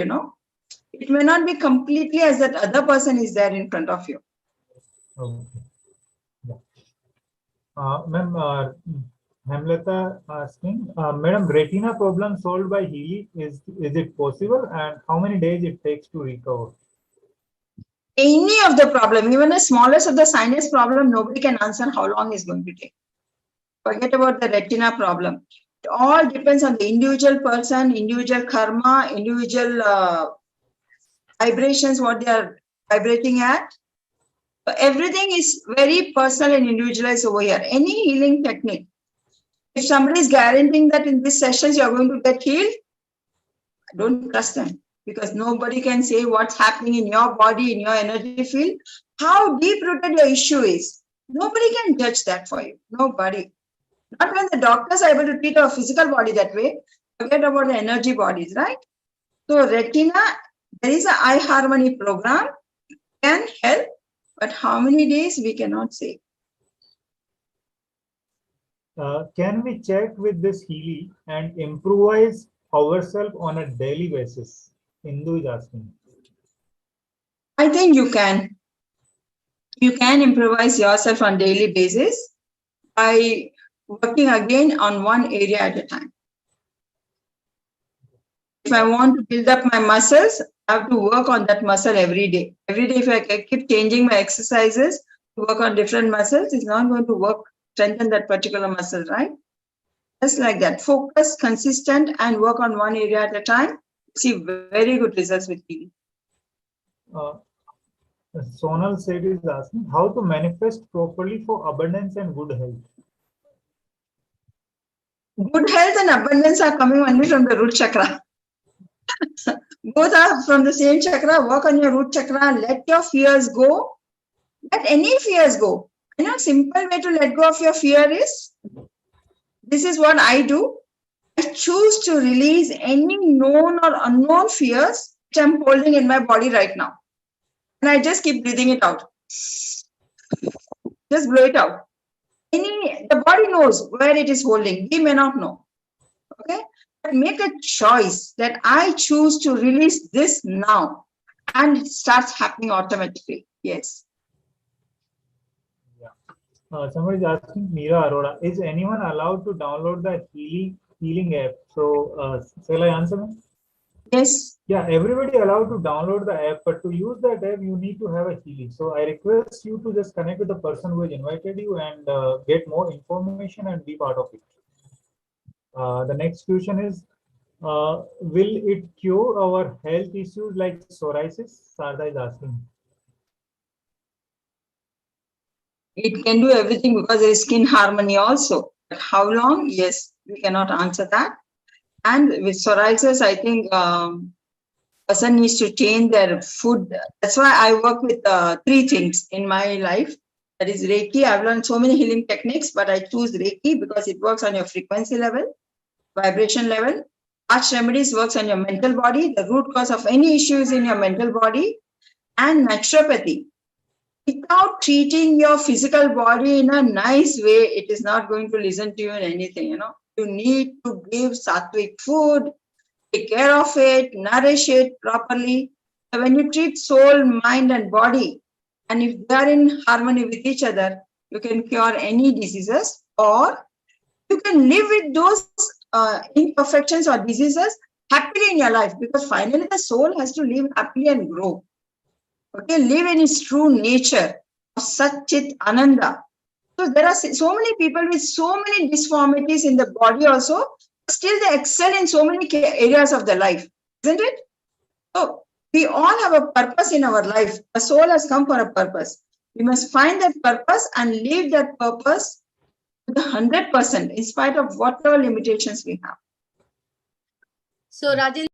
It may not be completely as that other person is there in front of you. Okay. Yeah. Ma'am, Hamleta asking, Madam, retina problem solved by Healy, is it possible, and how many days it takes to recover? Any of the problem, even the smallest of the sinus problem, nobody can answer how long it's going to take. Forget about the retina problem. It all depends on the individual person, individual karma, individual vibrations, what they are vibrating at. So everything is very personal and individualized over here. Any healing technique, if somebody is guaranteeing that in these sessions you are going to get healed, don't trust them, because nobody can say what's happening in your body, in your energy field, how deep rooted your issue is. Nobody can judge that for you. Nobody. Not when the doctors are able to treat our physical body that way. Forget about the energy bodies, right? So retina, there is an eye harmony program, can help, but how many days we cannot say. Can we check with this Healy and improvise ourselves on a daily basis? Hindu is asking. I think you can. You can improvise yourself on daily basis by working again on one area at a time. If I want to build up my muscles, I have to work on that muscle every day. Every day, if I keep changing my exercises to work on different muscles, it's not going to strengthen that particular muscle, right? Just like that. Focus, consistent, and work on one area at a time. See very good results with healing. Sonal Seth is asking how to manifest properly for abundance and good health. Good health and abundance are coming only from the root chakra. Both are from the same chakra. Work on your root chakra. Let your fears go. Let any fears go. Simple way to let go of your fear is, this is what I do. I choose to release any known or unknown fears which I'm holding in my body right now. And I just keep breathing it out. Just blow it out. The body knows where it is holding. We may not know. Okay? But make a choice that I choose to release this now. And it starts happening automatically. Yes. Yeah. Somebody is asking, Meera Arora, is anyone allowed to download the healing app? So, shall I answer? Yes. Yeah, everybody allowed to download the app, but to use that app, you need to have a Healy. So I request you to just connect with the person who has invited you and get more information and be part of it. The next question is, will it cure our health issues like psoriasis? Sarda is asking. It can do everything because there is skin harmony also. But how long? Yes, we cannot answer that. And with psoriasis, I think person needs to change their food. That's why I work with 3 things in my life. That is Reiki. I've learned so many healing techniques, but I choose Reiki because it works on your frequency level, vibration level. Arch remedies works on your mental body. The root cause of any issue is in your mental body. And naturopathy. Without treating your physical body in a nice way, it is not going to listen to you in anything, You need to give sattvic food, take care of it, nourish it properly. So when you treat soul, mind, and body, and if they are in harmony with each other, you can cure any diseases, or you can live with those imperfections or diseases happily in your life, because finally the soul has to live happily and grow. Okay, live in its true nature of Satchit Ananda. So there are so many people with so many disformities in the body also, still they excel in so many areas of their life, isn't it? So We all have a purpose in our life. A soul has come for a purpose. We must find that purpose and live that purpose with 100% in spite of whatever limitations we have. So Rajan,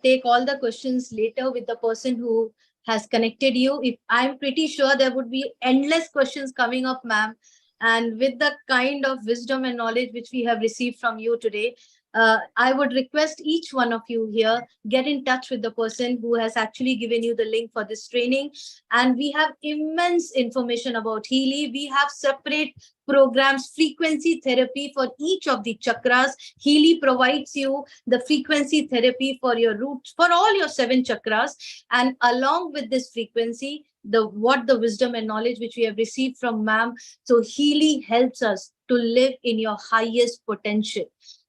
take all the questions later with the person who has connected you. If I'm pretty sure there would be endless questions coming up, ma'am. And with the kind of wisdom and knowledge which we have received from you today, I would request each one of you here, get in touch with the person who has actually given you the link for this training. And we have immense information about Healy. We have separate programs, frequency therapy for each of the chakras. Healy provides you the frequency therapy for your roots, for all your 7 chakras. And along with this frequency, the wisdom and knowledge which we have received from ma'am. So Healy helps us to live in your highest potential.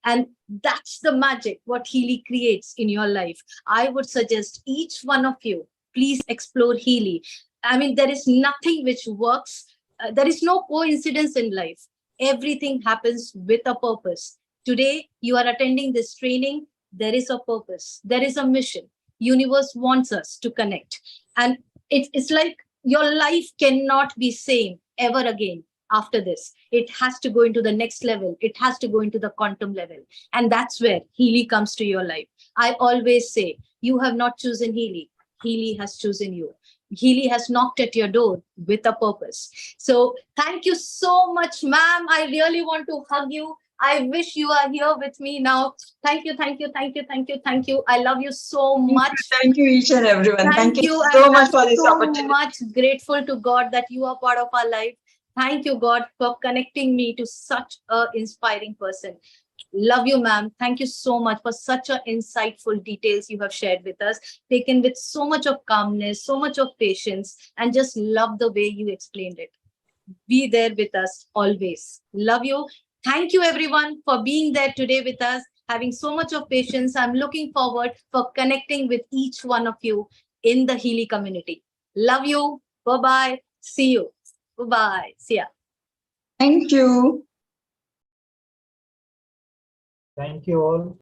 And that's the magic what Healy creates in your life. I would suggest each one of you, please explore Healy. I mean, there is nothing which works. There is no coincidence in life. Everything happens with a purpose. Today, you are attending this training. There is a purpose. There is a mission. Universe wants us to connect. And it's like your life cannot be same ever again. After this, it has to go into the next level. It has to go into the quantum level. And that's where Healy comes to your life. I always say, you have not chosen Healy. Healy has chosen you. Healy has knocked at your door with a purpose. So thank you so much, ma'am. I really want to hug you. I wish you are here with me now. Thank you, thank you, thank you, thank you, thank you. I love you so much. Thank you, each and everyone. Thank you And so much for this so opportunity. much grateful to God that you are part of our life. Thank you, God, for connecting me to such an inspiring person. Love you, ma'am. Thank you so much for such a insightful details you have shared with us, taken with so much of calmness, so much of patience, and just love the way you explained it. Be there with us always. Love you. Thank you, everyone, for being there today with us, having so much of patience. I'm looking forward for connecting with each one of you in the Healy community. Love you. Bye-bye. See you. Bye-bye. See ya. Thank you. Thank you all.